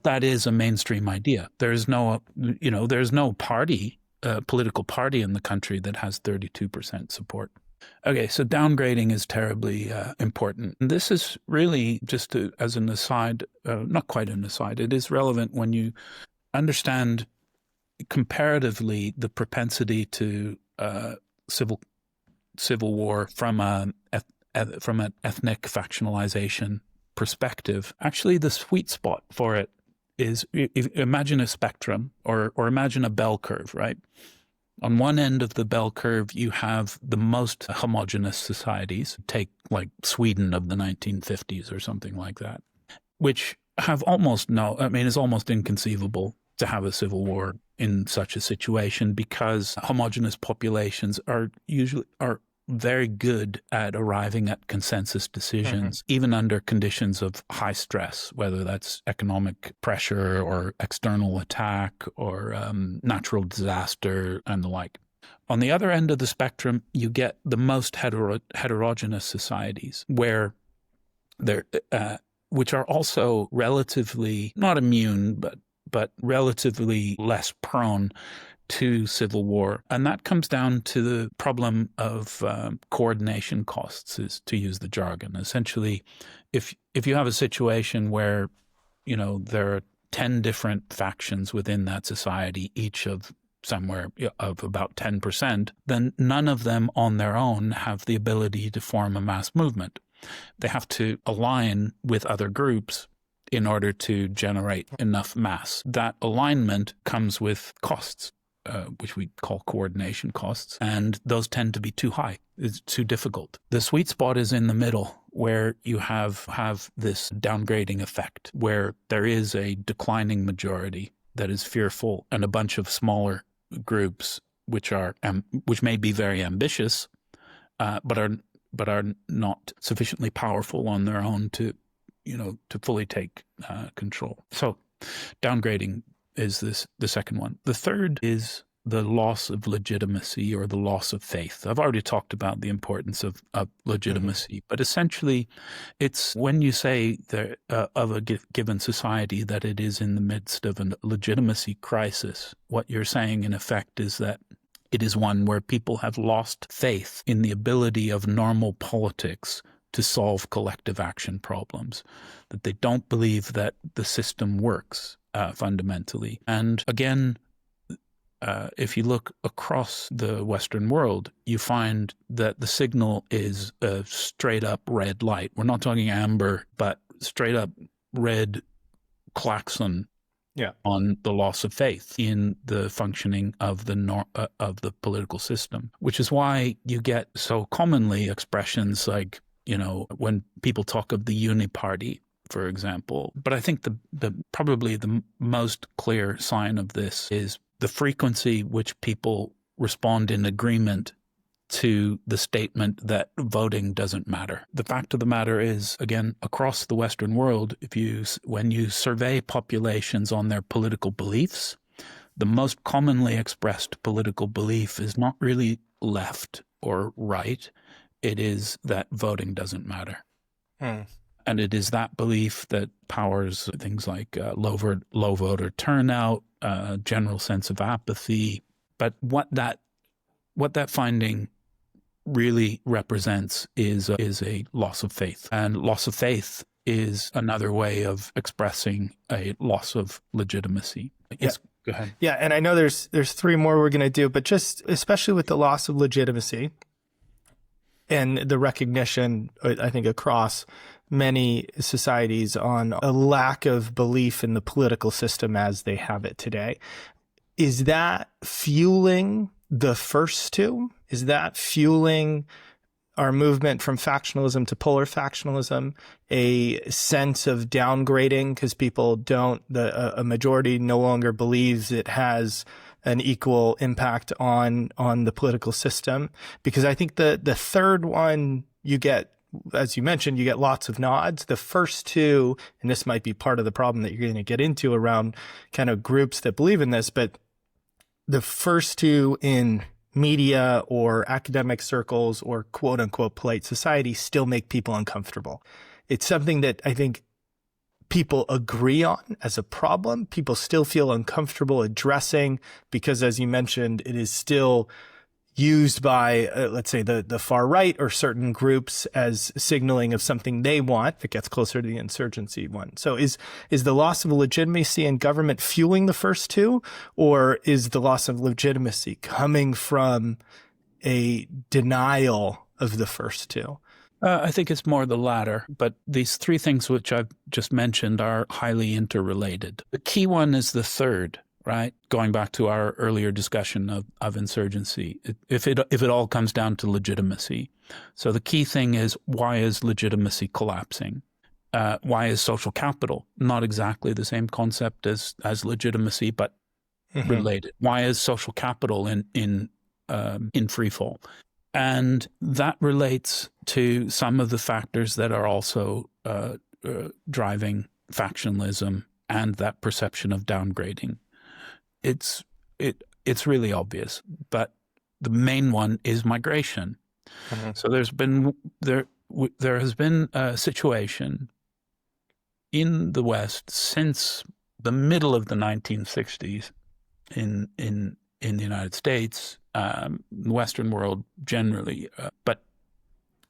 S1: that is a mainstream idea. There's no party, political party in the country that has 32% support. Okay, so downgrading is terribly important. And this is really just as an aside, not quite an aside, it is relevant when you understand comparatively the propensity to civil war from an ethnic factionalization perspective. Actually, the sweet spot for it is, imagine a spectrum or imagine a bell curve, right? On one end of the bell curve, you have the most homogenous societies, take like Sweden of the 1950s or something like that, which have it's almost inconceivable to have a civil war in such a situation, because homogenous populations are very good at arriving at consensus decisions, even under conditions of high stress, whether that's economic pressure or external attack or natural disaster and the like. On the other end of the spectrum, you get the most heterogeneous societies, which are also relatively not immune, but relatively less prone to civil war. And that comes down to the problem of coordination costs, is to use the jargon. Essentially, if you have a situation where, there are 10 different factions within that society, each of somewhere of about 10%, then none of them on their own have the ability to form a mass movement. They have to align with other groups in order to generate enough mass. That alignment comes with costs, which we call coordination costs, and those tend to be too high. It's too difficult. The sweet spot is in the middle, where you have this downgrading effect, where there is a declining majority that is fearful, and a bunch of smaller groups which may be very ambitious, but are not sufficiently powerful on their own to fully take control. So downgrading is the second one. The third is the loss of legitimacy or the loss of faith. I've already talked about the importance of legitimacy, but essentially it's when you say of a given society that it is in the midst of a legitimacy crisis, what you're saying in effect is that it is one where people have lost faith in the ability of normal politics to solve collective action problems, that they don't believe that the system works fundamentally. And again, if you look across the Western world, you find that the signal is a straight up red light. We're not talking amber, but straight up red klaxon on the loss of faith in the functioning of the political system, which is why you get so commonly expressions like, when people talk of the uniparty, for example. But I think probably the most clear sign of this is the frequency which people respond in agreement to the statement that voting doesn't matter. The fact of the matter is, again, across the Western world, when you survey populations on their political beliefs, the most commonly expressed political belief is not really left or right. It is that voting doesn't matter. And it is that belief that powers things like low voter turnout, general sense of apathy. But what that finding really represents is a loss of faith. And loss of faith is another way of expressing a loss of legitimacy. Yes, go ahead.
S2: Yeah, and I know there's three more we're going to do, but just especially with the loss of legitimacy and the recognition, I think, across many societies on a lack of belief in the political system as they have it today. Is that fueling the first two? Is that fueling our movement from factionalism to polar factionalism, a sense of downgrading because people a majority no longer believes it has an equal impact on the political system? Because I think the third one, you get, as you mentioned, you get lots of nods. The first two, and this might be part of the problem that you're going to get into around kind of groups that believe in this, but the first two in media or academic circles or quote unquote polite society still make people uncomfortable. It's something that I think people agree on as a problem. People still feel uncomfortable addressing because, as you mentioned, it is still used by, let's say, the far right or certain groups as signaling of something they want that gets closer to the insurgency one. So is the loss of legitimacy in government fueling the first two, or is the loss of legitimacy coming from a denial of the first two?
S1: I think it's more the latter, but these three things which I've just mentioned are highly interrelated. The key one is the third, right? Going back to our earlier discussion of insurgency, if it all comes down to legitimacy. So the key thing is, why is legitimacy collapsing? Why is social capital not exactly the same concept as legitimacy, but related? Why is social capital in free fall? And that relates to some of the factors that are also driving factionalism and that perception of downgrading. It's really obvious, but the main one is migration. So there has been a situation in the West since the middle of the 1960s in the United States, the Western world generally, but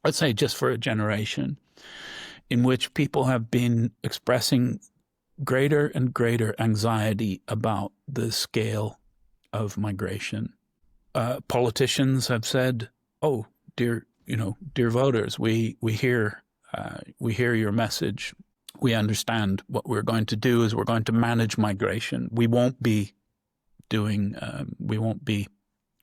S1: let's say just for a generation, in which people have been expressing greater and greater anxiety about the scale of migration. Politicians have said, "Oh, dear voters, we hear your message. We understand what we're going to do is we're going to manage migration. We won't be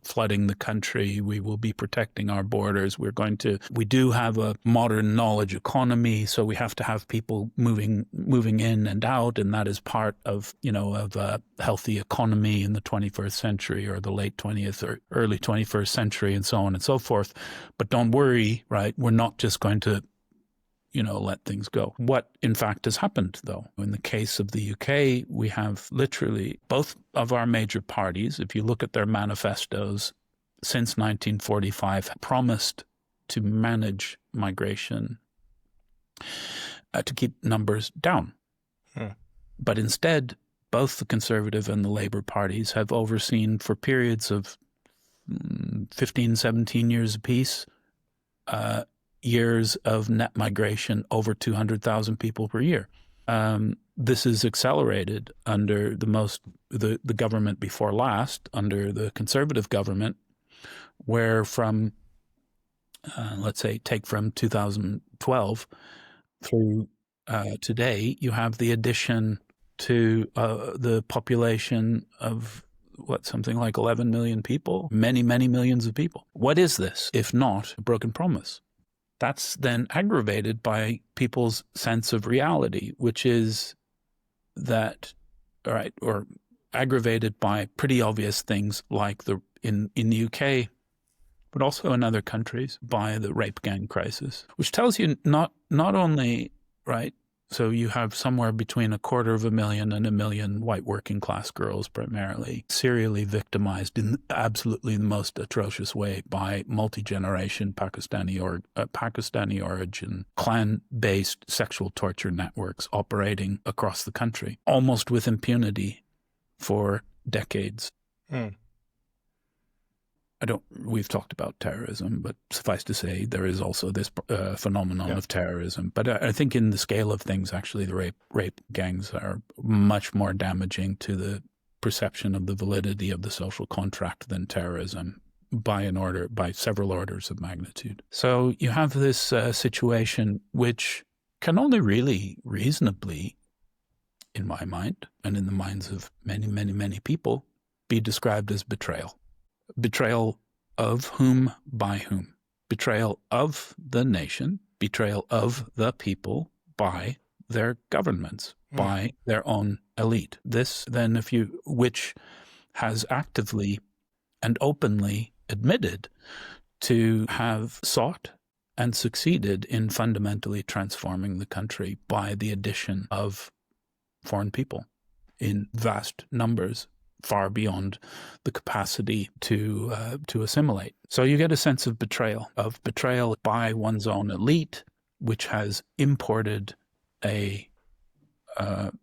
S1: flooding the country. We will be protecting our borders. We do have a modern knowledge economy, so we have to have people moving in and out, and that is part of a healthy economy in the 21st century or the late 20th or early 21st century and so on and so forth. But don't worry, right? We're not just going to let things go. What, in fact, has happened, though? In the case of the UK, we have literally both of our major parties, if you look at their manifestos since 1945, promised to manage migration, to keep numbers down. But instead, both the Conservative and the Labour parties have overseen, for periods of 15, 17 years apiece, years of net migration over 200,000 people per year. This is accelerated under the government before last, under the Conservative government, where from, let's say, take from 2012 through today, you have the addition to the population of something like 11 million people, many, many millions of people. What is this, if not a broken promise? That's then aggravated by people's sense of reality, which is that, or aggravated by pretty obvious things like in the UK, but also in other countries, by the rape gang crisis, which tells you not only, so you have somewhere between 250,000 and 1 million white working class girls, primarily serially victimized in absolutely the most atrocious way by multi-generation Pakistani origin, clan-based sexual torture networks operating across the country, almost with impunity for decades. We've talked about terrorism, but suffice to say, there is also this phenomenon of terrorism. But I think in the scale of things, actually, the rape gangs are much more damaging to the perception of the validity of the social contract than terrorism by several orders of magnitude. So you have this situation which can only really reasonably, in my mind, and in the minds of many, many, many people, be described as betrayal. Betrayal of whom by whom? Betrayal of the nation, betrayal of the people by their governments, by their own elite. This then, which has actively and openly admitted to have sought and succeeded in fundamentally transforming the country by the addition of foreign people in vast numbers, far beyond the capacity to assimilate. So you get a sense of betrayal by one's own elite, which has imported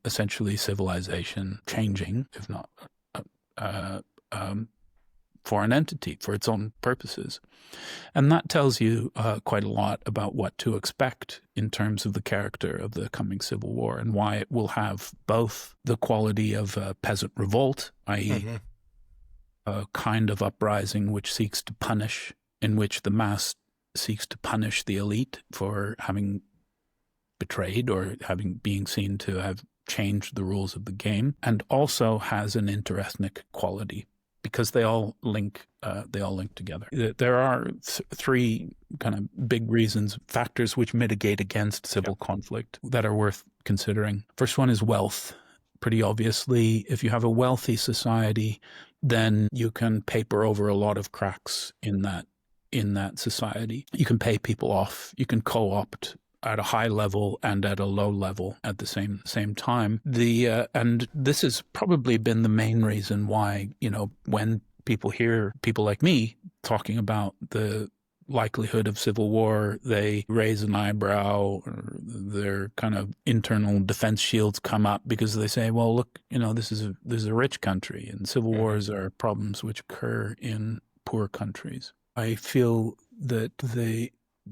S1: essentially civilization changing, if not foreign entity for its own purposes. And that tells you quite a lot about what to expect in terms of the character of the coming civil war, and why it will have both the quality of a peasant revolt, i.e. a kind of uprising which seeks to punish, in which the mass seeks to punish the elite for having betrayed or being seen to have changed the rules of the game, and also has an interethnic quality, because they all link together. There are three kind of big factors which mitigate against civil conflict that are worth considering. First one is wealth. Pretty obviously, if you have a wealthy society, then you can paper over a lot of cracks in that society. You can pay people off. You can co-opt at a high level and at a low level at the same time. And this has probably been the main reason why, when people hear people like me talking about the likelihood of civil war, they raise an eyebrow, or their kind of internal defense shields come up, because they say, well, look, this is a rich country, and civil wars are problems which occur in poor countries. I feel that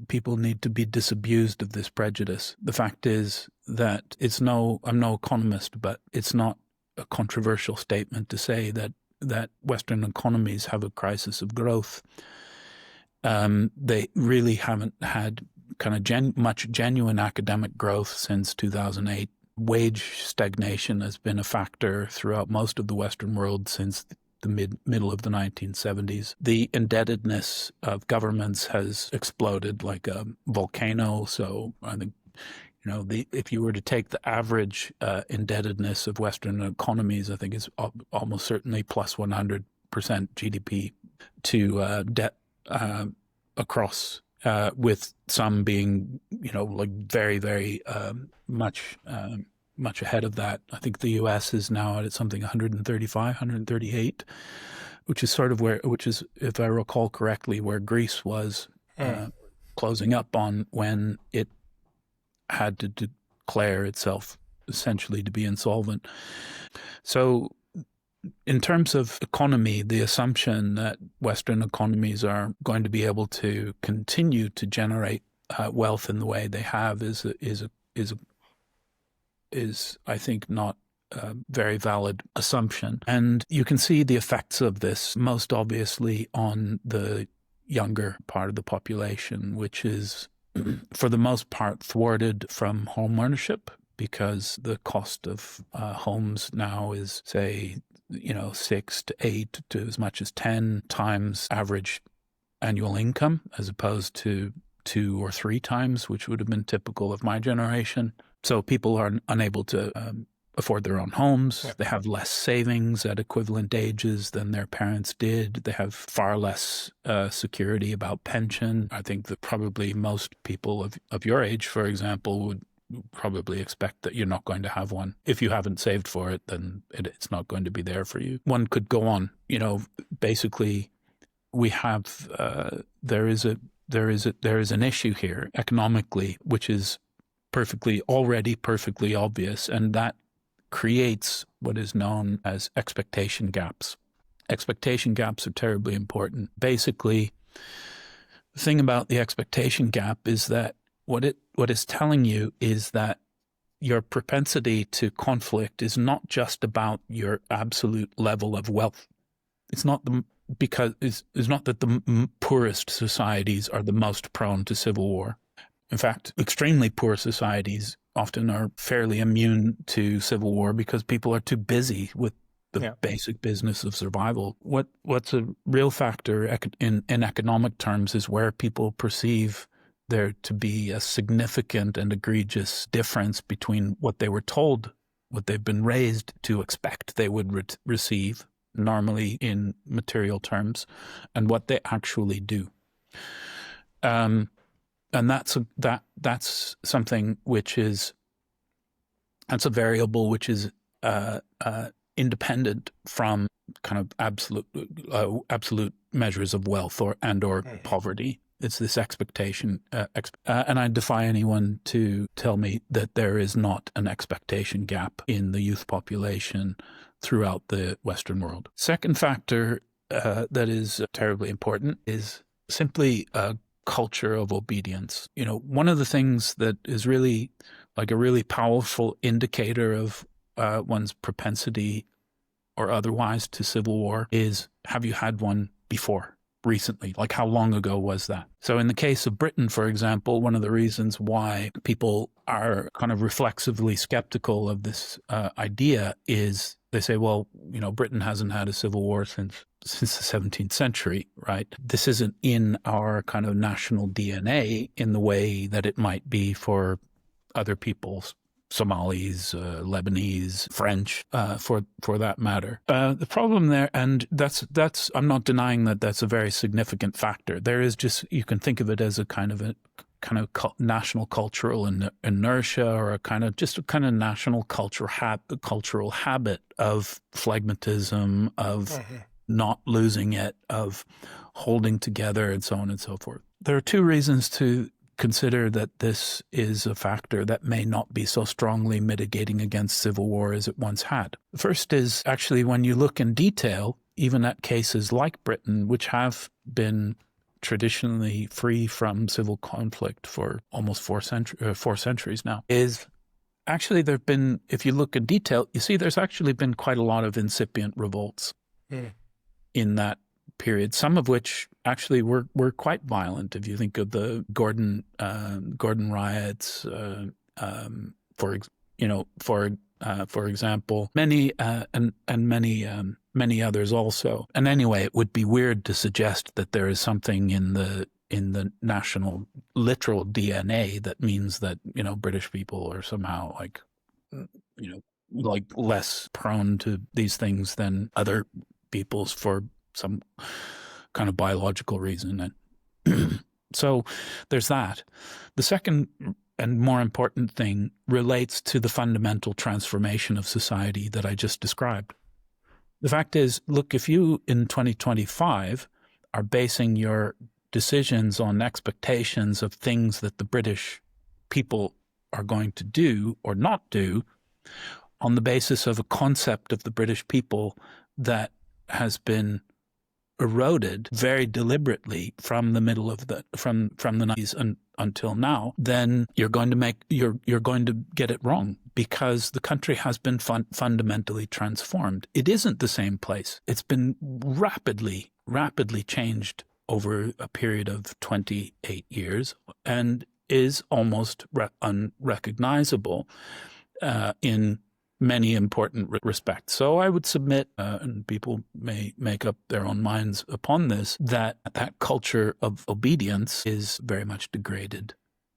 S1: people need to be disabused of this prejudice. The fact is that I'm no economist, but it's not a controversial statement to say that Western economies have a crisis of growth. They really haven't had kind of much genuine academic growth since 2008. Wage stagnation has been a factor throughout most of the Western world since the middle of the 1970s. The indebtedness of governments has exploded like a volcano. So I think, if you were to take the average indebtedness of Western economies, I think it's almost certainly plus 100% GDP to debt across with some being, like very, very much ahead of that. I think the U.S. is now at something 135, 138, which is if I recall correctly, where Greece was closing up on when it had to declare itself essentially to be insolvent. So in terms of economy, the assumption that Western economies are going to be able to continue to generate wealth in the way they have is I think not a very valid assumption. And you can see the effects of this most obviously on the younger part of the population, which is for the most part thwarted from home ownership, because the cost of homes now is, say, 6 to 8 to as much as 10 times average annual income, as opposed to 2 or 3 times, which would have been typical of my generation. So people are unable to afford their own homes. Yeah. They have less savings at equivalent ages than their parents did. They have far less security about pension. I think that probably most people of your age, for example, would probably expect that you're not going to have one. If you haven't saved for it, then it's not going to be there for you. One could go on. Basically, we have there is an issue here economically, which is already perfectly obvious, and that creates what is known as expectation gaps. Expectation gaps are terribly important. Basically, the thing about the expectation gap is that what it's telling you is that your propensity to conflict is not just about your absolute level of wealth. It's not it's not that the poorest societies are the most prone to civil war. In fact, extremely poor societies often are fairly immune to civil war because people are too busy with the basic business of survival. What's a real factor in economic terms is where people perceive there to be a significant and egregious difference between what they were told, what they've been raised to expect they would receive, normally in material terms, and what they actually do. And that's something that's a variable which is independent from kind of absolute measures of wealth or poverty. It's this expectation, and I defy anyone to tell me that there is not an expectation gap in the youth population throughout the Western world. Second factor that is terribly important is simply a culture of obedience. One of the things that is really like a really powerful indicator of one's propensity or otherwise to civil war is, have you had one before? Recently, like how long ago was that? So in the case of Britain, for example, one of the reasons why people are kind of reflexively skeptical of this idea is they say, well, Britain hasn't had a civil war since the 17th century, right? This isn't in our kind of national DNA in the way that it might be for other peoples. Somalis, Lebanese, French, for that matter. The problem there, and that's I'm not denying that that's a very significant factor. There is you can think of it as a kind of national cultural inertia, or a kind of national cultural habit of phlegmatism, of not losing it, of holding together, and so on and so forth. There are two reasons to consider that this is a factor that may not be so strongly mitigating against civil war as it once had. The first is actually when you look in detail, even at cases like Britain, which have been traditionally free from civil conflict for almost 4 centuries now, is actually there've been, if you look in detail, you see there's actually been quite a lot of incipient revolts in that period, some of which actually were quite violent. If you think of the Gordon riots, for example, many and many others also. And anyway, it would be weird to suggest that there is something in the national literal DNA that means that British people are somehow like less prone to these things than other peoples for some kind of biological reason. And So there's that. The second and more important thing relates to the fundamental transformation of society that I just described. The fact is, look, if you in 2025 are basing your decisions on expectations of things that the British people are going to do or not do on the basis of a concept of the British people that has been eroded very deliberately from the middle of the from the 90s until now, then you're going to get it wrong, because the country has been fundamentally transformed. It isn't the same place. It's been rapidly changed over a period of 28 years and is almost unrecognizable in many important respects. So I would submit, and people may make up their own minds upon this, that culture of obedience is very much degraded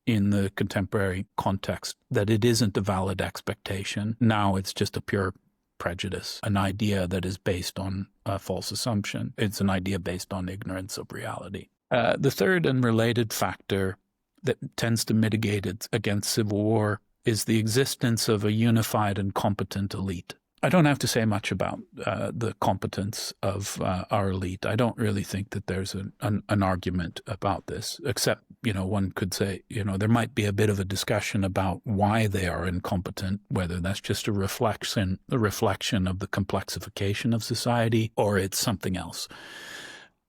S1: in the contemporary context, that it isn't a valid expectation. Now it's just a pure prejudice, an idea that is based on a false assumption. It's an idea based on ignorance of reality. The third and related factor that tends to mitigate it against civil war is the existence of a unified and competent elite. I don't have to say much about the competence of our elite. I don't really think that there's an argument about this, except, one could say, there might be a bit of a discussion about why they are incompetent, whether that's just a reflection of the complexification of society, or it's something else.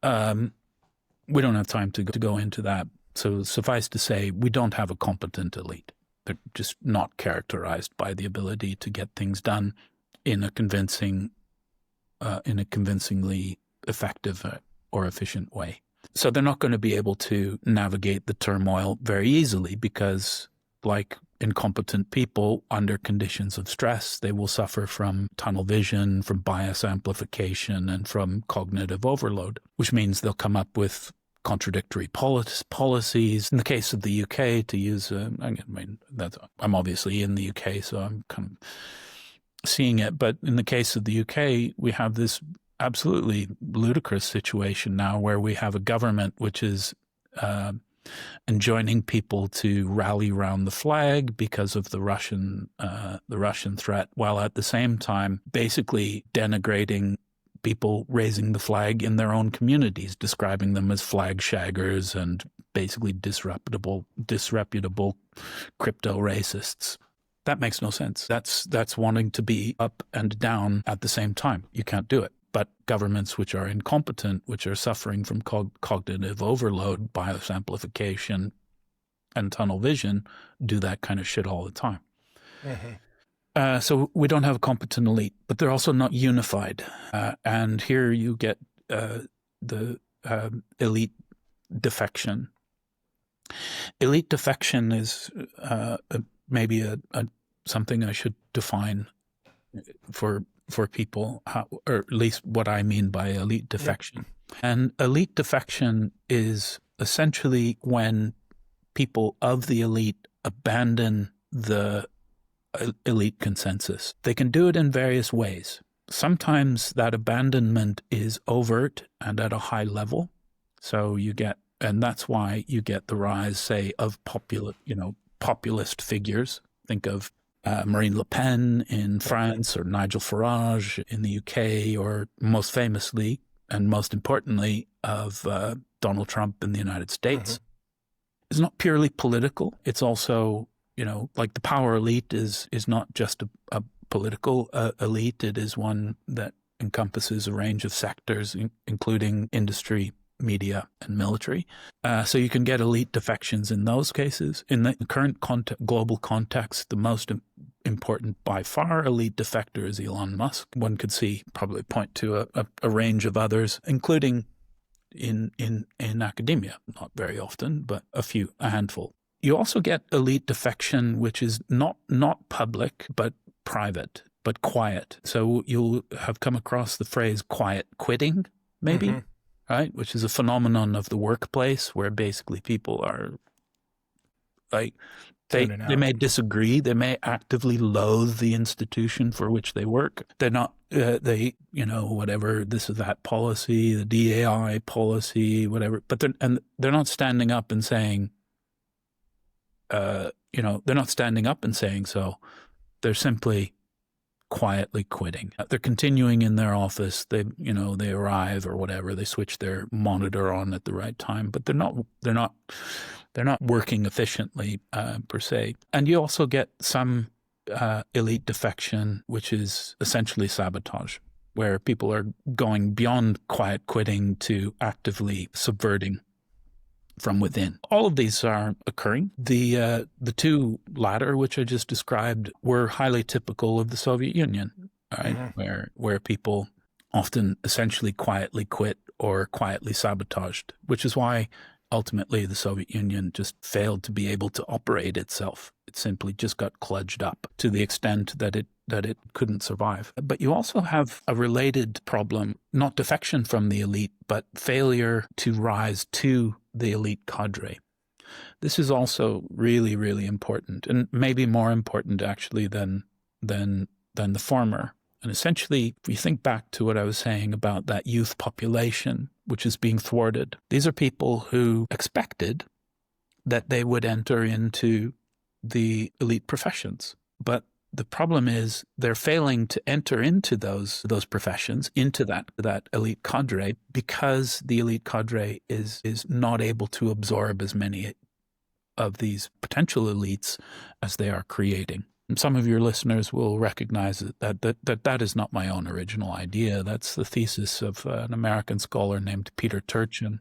S1: We don't have time to go into that. So suffice to say, we don't have a competent elite. They're just not characterized by the ability to get things done in a convincingly effective or efficient way. So they're not going to be able to navigate the turmoil very easily, because, like incompetent people under conditions of stress, they will suffer from tunnel vision, from bias amplification, and from cognitive overload, which means they'll come up with contradictory policies. In the case of the UK, to use, I'm obviously in the UK, so I'm kind of seeing it. But in the case of the UK, we have this absolutely ludicrous situation now where we have a government which is enjoining people to rally around the flag because of the Russian threat, while at the same time basically denigrating people raising the flag in their own communities, describing them as flag shaggers and basically disreputable crypto racists. That makes no sense. That's wanting to be up and down at the same time. You can't do it. But governments which are incompetent, which are suffering from cognitive overload, bias amplification, and tunnel vision, do that kind of shit all the time. Mm-hmm. So we don't have a competent elite, but they're also not unified. And here you get the elite defection. Elite defection is maybe something I should define for people, or at least what I mean by elite defection. Yeah. And elite defection is essentially when people of the elite abandon the elite consensus. They can do it in various ways. Sometimes that abandonment is overt and at a high level. So and that's why you get the rise, say, of populist figures. Think of Marine Le Pen in France, or Nigel Farage in the UK, or most famously and most importantly of Donald Trump in the United States. Mm-hmm. It's not purely political. It's also, like the power elite is not just a political elite. It is one that encompasses a range of sectors, including industry, media, and military. So you can get elite defections in those cases. In the current global context, the most important by far elite defector is Elon Musk. One could probably point to a range of others, including in academia, not very often, but a handful. You also get elite defection, which is not public, but private, but quiet. So you'll have come across the phrase quiet quitting, maybe, mm-hmm. right? Which is a phenomenon of the workplace where basically people are like They may disagree. They may actively loathe the institution for which they work. They're not, whatever, this or that policy, the DAI policy, whatever. But they're not standing up and saying, they're not standing up and saying so. They're simply quietly quitting. They're continuing in their office. They arrive or whatever. They switch their monitor on at the right time, but they're not working efficiently per se. And you also get some elite defection, which is essentially sabotage, where people are going beyond quiet quitting to actively subverting from within. All of these are occurring. The two latter, which I just described, were highly typical of the Soviet Union, right? Mm-hmm. Where people often essentially quietly quit or quietly sabotaged, which is why ultimately the Soviet Union just failed to be able to operate itself. It simply just got kludged up to the extent that it couldn't survive. But you also have a related problem, not defection from the elite, but failure to rise to the elite cadre. This is also really, really important, and maybe more important actually than the former. And essentially, if you think back to what I was saying about that youth population, which is being thwarted, these are people who expected that they would enter into the elite professions. But the problem is they're failing to enter into those professions, into that elite cadre, because the elite cadre is not able to absorb as many of these potential elites as they are creating. And some of your listeners will recognize that is not my own original idea. That's the thesis of an American scholar named Peter Turchin,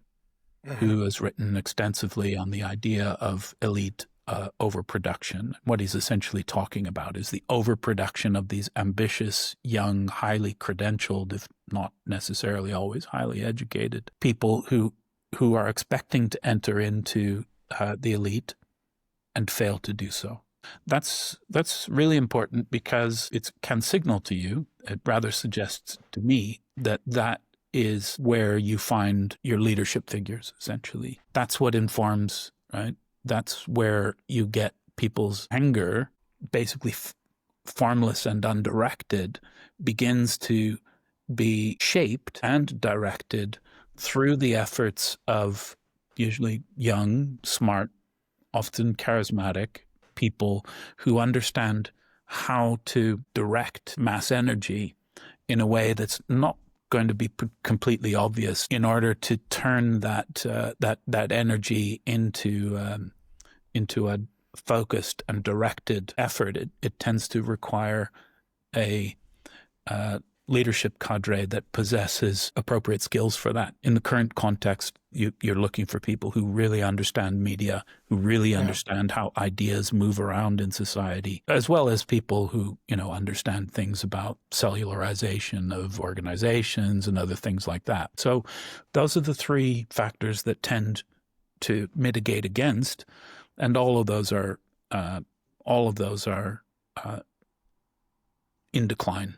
S1: who has written extensively on the idea of elite overproduction. What he's essentially talking about is the overproduction of these ambitious, young, highly credentialed, if not necessarily always highly educated people who are expecting to enter into the elite and fail to do so. That's really important because it can signal to you, it rather suggests to me that is where you find your leadership figures, essentially. That's what informs, right? That's where you get people's anger, basically formless and undirected, begins to be shaped and directed through the efforts of usually young, smart, often charismatic people who understand how to direct mass energy in a way that's not going to be completely obvious in order to turn that energy into a focused and directed effort. It tends to require a leadership cadre that possesses appropriate skills for that. In the current context, you're looking for people who really understand media, who really understand how ideas move around in society, as well as people who, understand things about cellularization of organizations and other things like that. So those are the three factors that tend to mitigate against, and all of those are in decline.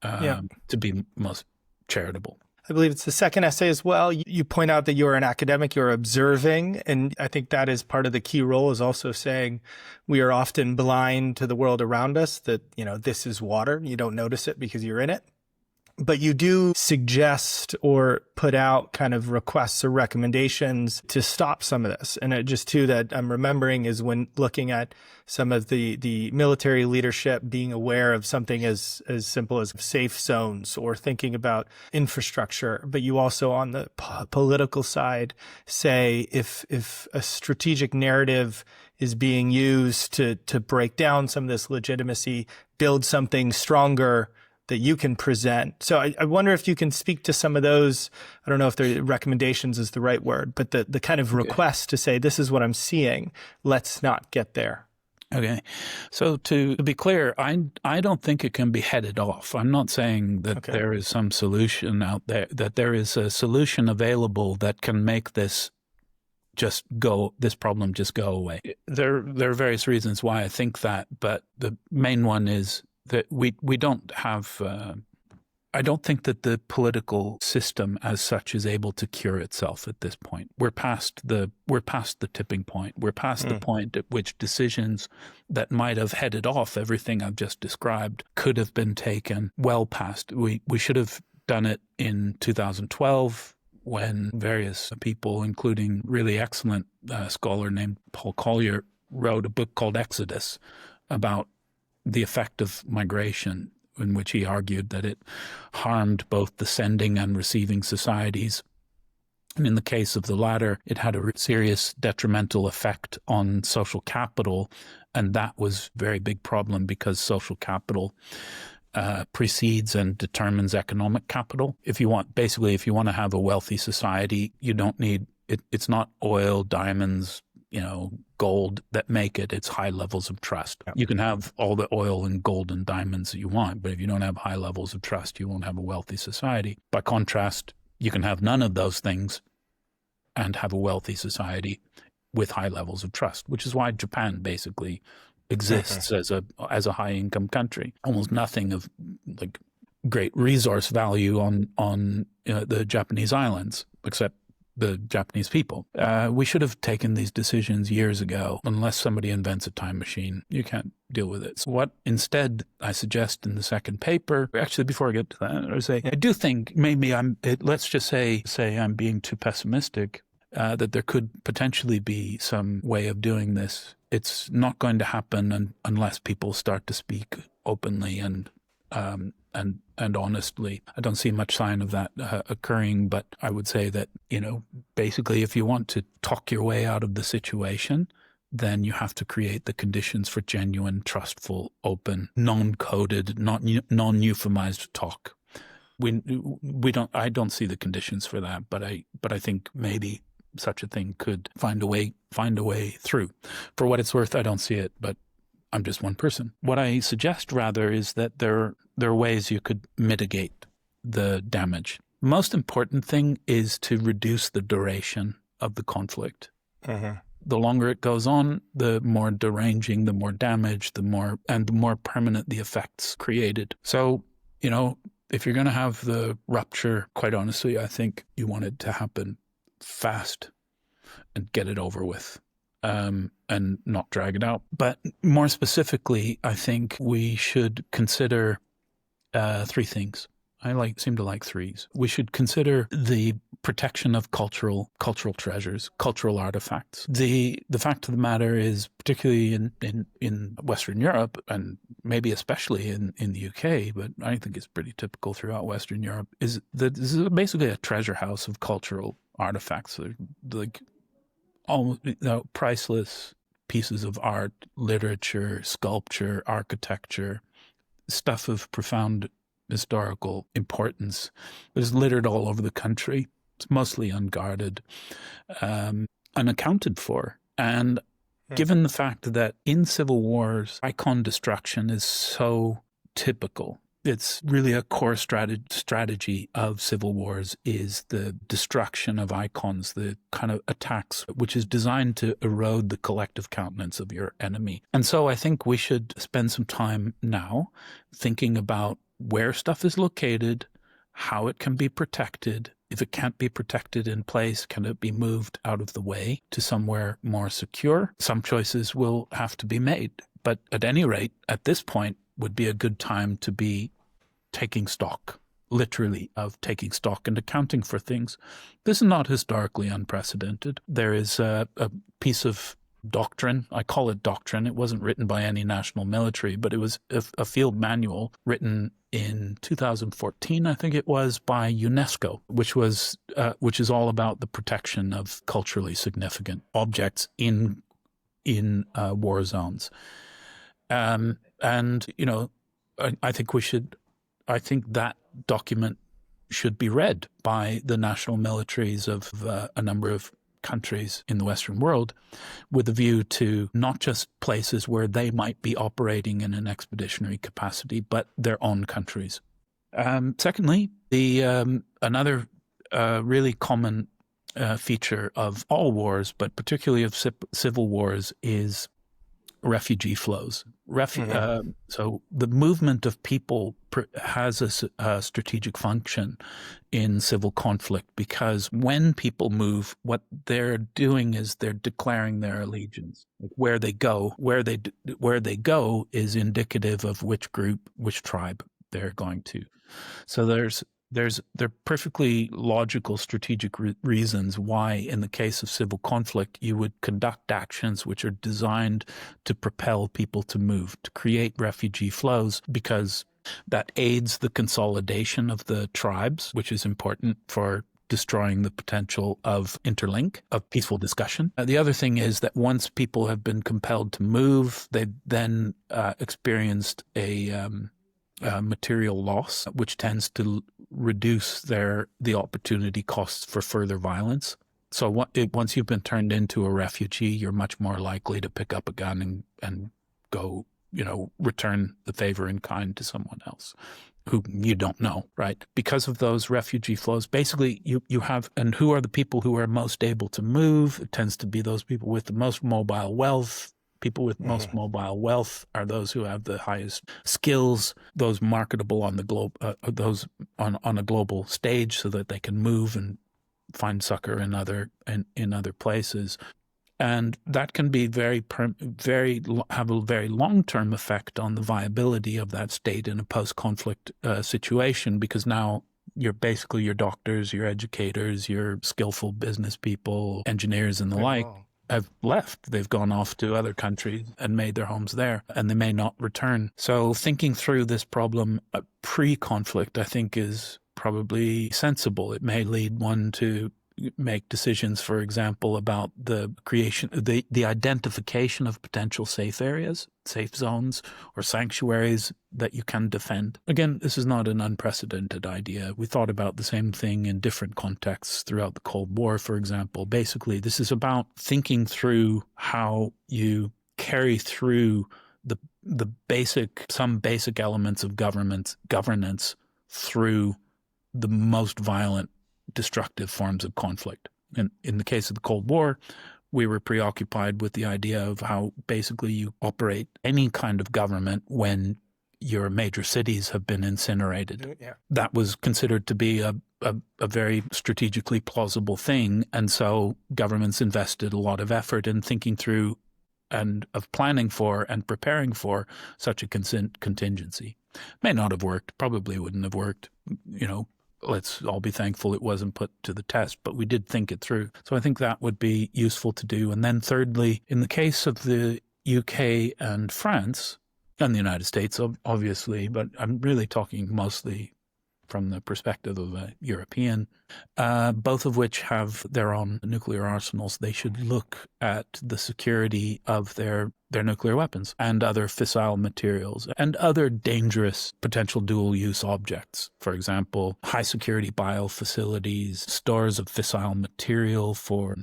S1: To be most charitable.
S2: I believe it's the second essay as well. You point out that you're an academic, you're observing, and I think that is part of the key role, is also saying we are often blind to the world around us, that, this is water. You don't notice it because you're in it. But you do suggest or put out kind of requests or recommendations to stop some of this. And just too, that I'm remembering is when looking at some of the military leadership being aware of something as simple as safe zones, or thinking about infrastructure. But you also, on the political side, say if a strategic narrative is being used to break down some of this legitimacy, build something stronger that you can present. So I wonder if you can speak to some of those. I don't know if the recommendations is the right word, but the kind of request to say, this is what I'm seeing, let's not get there.
S1: Okay. So to be clear, I don't think it can be headed off. I'm not saying that there is some solution out there, that there is a solution available that can make this problem just go away. There are various reasons why I think that, but the main one is that we don't have I don't think that the political system as such is able to cure itself at this point. We're past the tipping point. We're past the point at which decisions that might have headed off everything I've just described could have been taken well past. We should have done it in 2012 when various people, including really excellent scholar named Paul Collier, wrote a book called Exodus about the effect of migration, in which he argued that it harmed both the sending and receiving societies. And in the case of the latter, it had a serious detrimental effect on social capital. And that was a very big problem because social capital precedes and determines economic capital. If you want to have a wealthy society, you don't need it. It's not oil, diamonds, gold that make it. It's high levels of trust. You can have all the oil and gold and diamonds that you want, but if you don't have high levels of trust, you won't have a wealthy society. By contrast, you can have none of those things and have a wealthy society with high levels of trust, which is why Japan basically exists as a high income country. Almost nothing of like great resource value on the Japanese islands, except the Japanese people. We should have taken these decisions years ago. Unless somebody invents a time machine, you can't deal with it. So what instead I suggest in the second paper, actually before I get to that, I do think maybe let's just say I'm being too pessimistic, that there could potentially be some way of doing this. It's not going to happen unless people start to speak openly and honestly. I don't see much sign of that occurring, but I would say that, basically if you want to talk your way out of the situation, then you have to create the conditions for genuine, trustful, open, non-coded, non-euphemized talk. I don't see the conditions for that, but I think maybe such a thing could find a way through. For what it's worth, I don't see it, but I'm just one person. What I suggest rather is that there are ways you could mitigate the damage. The most important thing is to reduce the duration of the conflict. The longer it goes on, the more deranging, the more damage, the more permanent the effects created. So, if you're going to have the rupture, quite honestly, I think you want it to happen fast and get it over with. And not drag it out. But more specifically, I think we should consider three things. I seem to like threes. We should consider the protection of cultural treasures, cultural artifacts. The fact of the matter is, particularly in Western Europe, and maybe especially in the UK, but I think it's pretty typical throughout Western Europe, is that this is basically a treasure house of cultural artifacts. Like almost priceless pieces of art, literature, sculpture, architecture, stuff of profound historical importance is littered all over the country. It's mostly unguarded, unaccounted for. And given the fact that in civil wars, icon destruction is so typical, it's really a core strategy of civil wars is the destruction of icons, the kind of attacks, which is designed to erode the collective countenance of your enemy. And so I think we should spend some time now thinking about where stuff is located, how it can be protected. If it can't be protected in place, can it be moved out of the way to somewhere more secure? Some choices will have to be made. But at any rate, at this point, would be a good time to be taking stock, literally, of taking stock and accounting for things. This is not historically unprecedented. There is a piece of doctrine. I call it doctrine. It wasn't written by any national military, but it was a field manual written in 2014, I think it was, by UNESCO, which is all about the protection of culturally significant objects in war zones. And I think that document should be read by the national militaries of a number of countries in the Western world with a view to not just places where they might be operating in an expeditionary capacity, but their own countries. Secondly, another really common feature of all wars, but particularly of civil wars, is refugee flows. So the movement of people has a strategic function in civil conflict, because when people move, what they're doing is they're declaring their allegiance. Where they go is indicative of which group, which tribe they're going to. So they're perfectly logical strategic reasons why, in the case of civil conflict, you would conduct actions which are designed to propel people to move, to create refugee flows, because that aids the consolidation of the tribes, which is important for destroying the potential of interlink, of peaceful discussion. The other thing is that once people have been compelled to move, they've then experienced a material loss, which tends to reduce the opportunity costs for further violence. So once you've been turned into a refugee, you're much more likely to pick up a gun and go, return the favor in kind to someone else who you don't know, right? Because of those refugee flows, basically you have, and who are the people who are most able to move? It tends to be those people with the most mobile wealth. People with most mobile wealth are those who have the highest skills, those marketable on the globe, those on a global stage, so that they can move and find succor in other places, and that can be have a very long-term effect on the viability of that state in a post-conflict situation, because now you're basically your doctors, your educators, your skillful business people, engineers, and the like. Have left. They've gone off to other countries and made their homes there, and they may not return. So thinking through this problem pre-conflict, I think, is probably sensible. It may lead one to make decisions, for example, about the creation, the identification of potential safe areas, safe zones, or sanctuaries that you can defend. Again, this is not an unprecedented idea. We thought about the same thing in different contexts throughout the Cold War, for example. Basically, this is about thinking through how you carry through some basic elements of governance through the most violent, destructive forms of conflict. And in the case of the Cold War, we were preoccupied with the idea of how basically you operate any kind of government when your major cities have been incinerated. Yeah. That was considered to be a very strategically plausible thing. And so governments invested a lot of effort in thinking through and of planning for and preparing for such a contingency. May not have worked, probably wouldn't have worked, Let's all be thankful it wasn't put to the test, but we did think it through. So I think that would be useful to do. And then thirdly, in the case of the UK and France, and the United States, obviously, but I'm really talking mostly from the perspective of a European, both of which have their own nuclear arsenals. They should look at the security of their nuclear weapons and other fissile materials and other dangerous potential dual-use objects. For example, high-security biofacilities, stores of fissile material for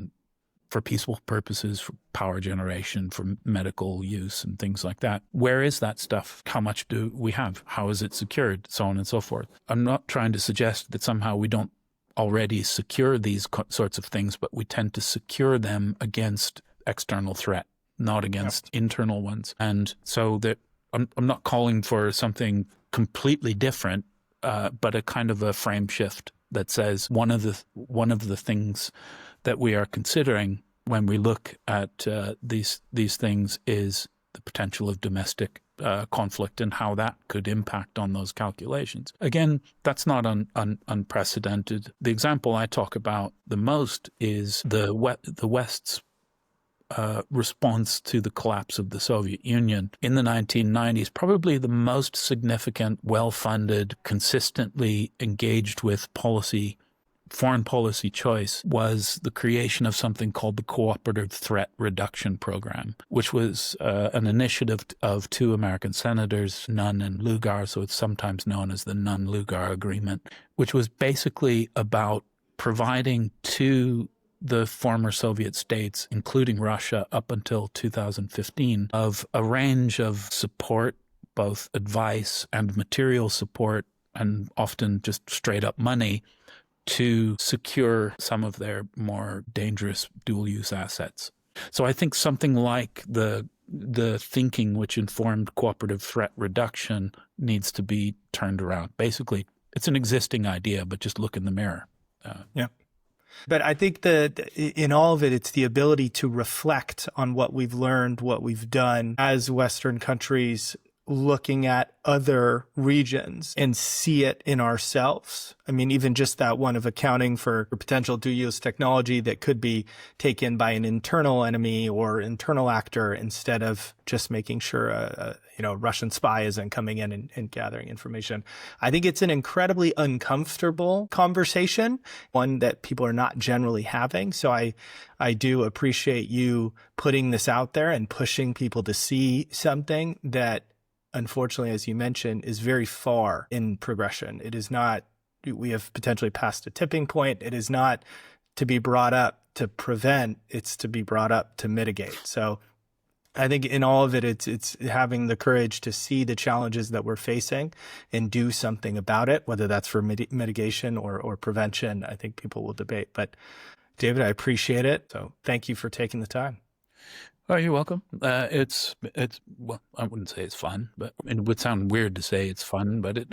S1: peaceful purposes, for power generation, for medical use and things like that. Where is that stuff? How much do we have? How is it secured? So on and so forth. I'm not trying to suggest that somehow we don't already secure these sorts of things, but we tend to secure them against external threat, not against internal ones. And so that I'm not calling for something completely different, but a kind of a frame shift that says one of the things that we are considering when we look at these things is the potential of domestic conflict and how that could impact on those calculations. Again, that's not unprecedented. The example I talk about the most is the West's response to the collapse of the Soviet Union in the 1990s. Probably the most significant, well-funded, consistently engaged with foreign policy choice was the creation of something called the Cooperative Threat Reduction Program, which was an initiative of two American senators, Nunn and Lugar, so it's sometimes known as the Nunn-Lugar Agreement, which was basically about providing to the former Soviet states, including Russia up until 2015, of a range of support, both advice and material support, and often just straight up money, to secure some of their more dangerous dual-use assets. So I think something like the the thinking which informed cooperative threat reduction needs to be turned around. Basically, it's an existing idea, but just look in the mirror.
S2: Yeah. But I think that in all of it, it's the ability to reflect on what we've learned, what we've done as Western countries, looking at other regions and see it in ourselves. I mean, even just that one of accounting for potential dual-use technology that could be taken by an internal enemy or internal actor instead of just making sure a Russian spy isn't coming in and gathering information. I think it's an incredibly uncomfortable conversation, one that people are not generally having. So I do appreciate you putting this out there and pushing people to see something that, unfortunately, as you mentioned, is very far in progression. It is not, we have potentially passed a tipping point. It is not to be brought up to prevent, it's to be brought up to mitigate. So I think in all of it, it's having the courage to see the challenges that we're facing and do something about it, whether that's for mitigation or prevention. I think people will debate. But David, I appreciate it. So thank you for taking the time.
S1: Oh, you're welcome. It's well, I wouldn't say it's fun, but it would sound weird to say it's fun, but it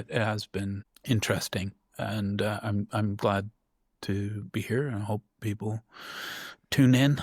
S1: has been interesting, and I'm glad to be here, and I hope people tune in.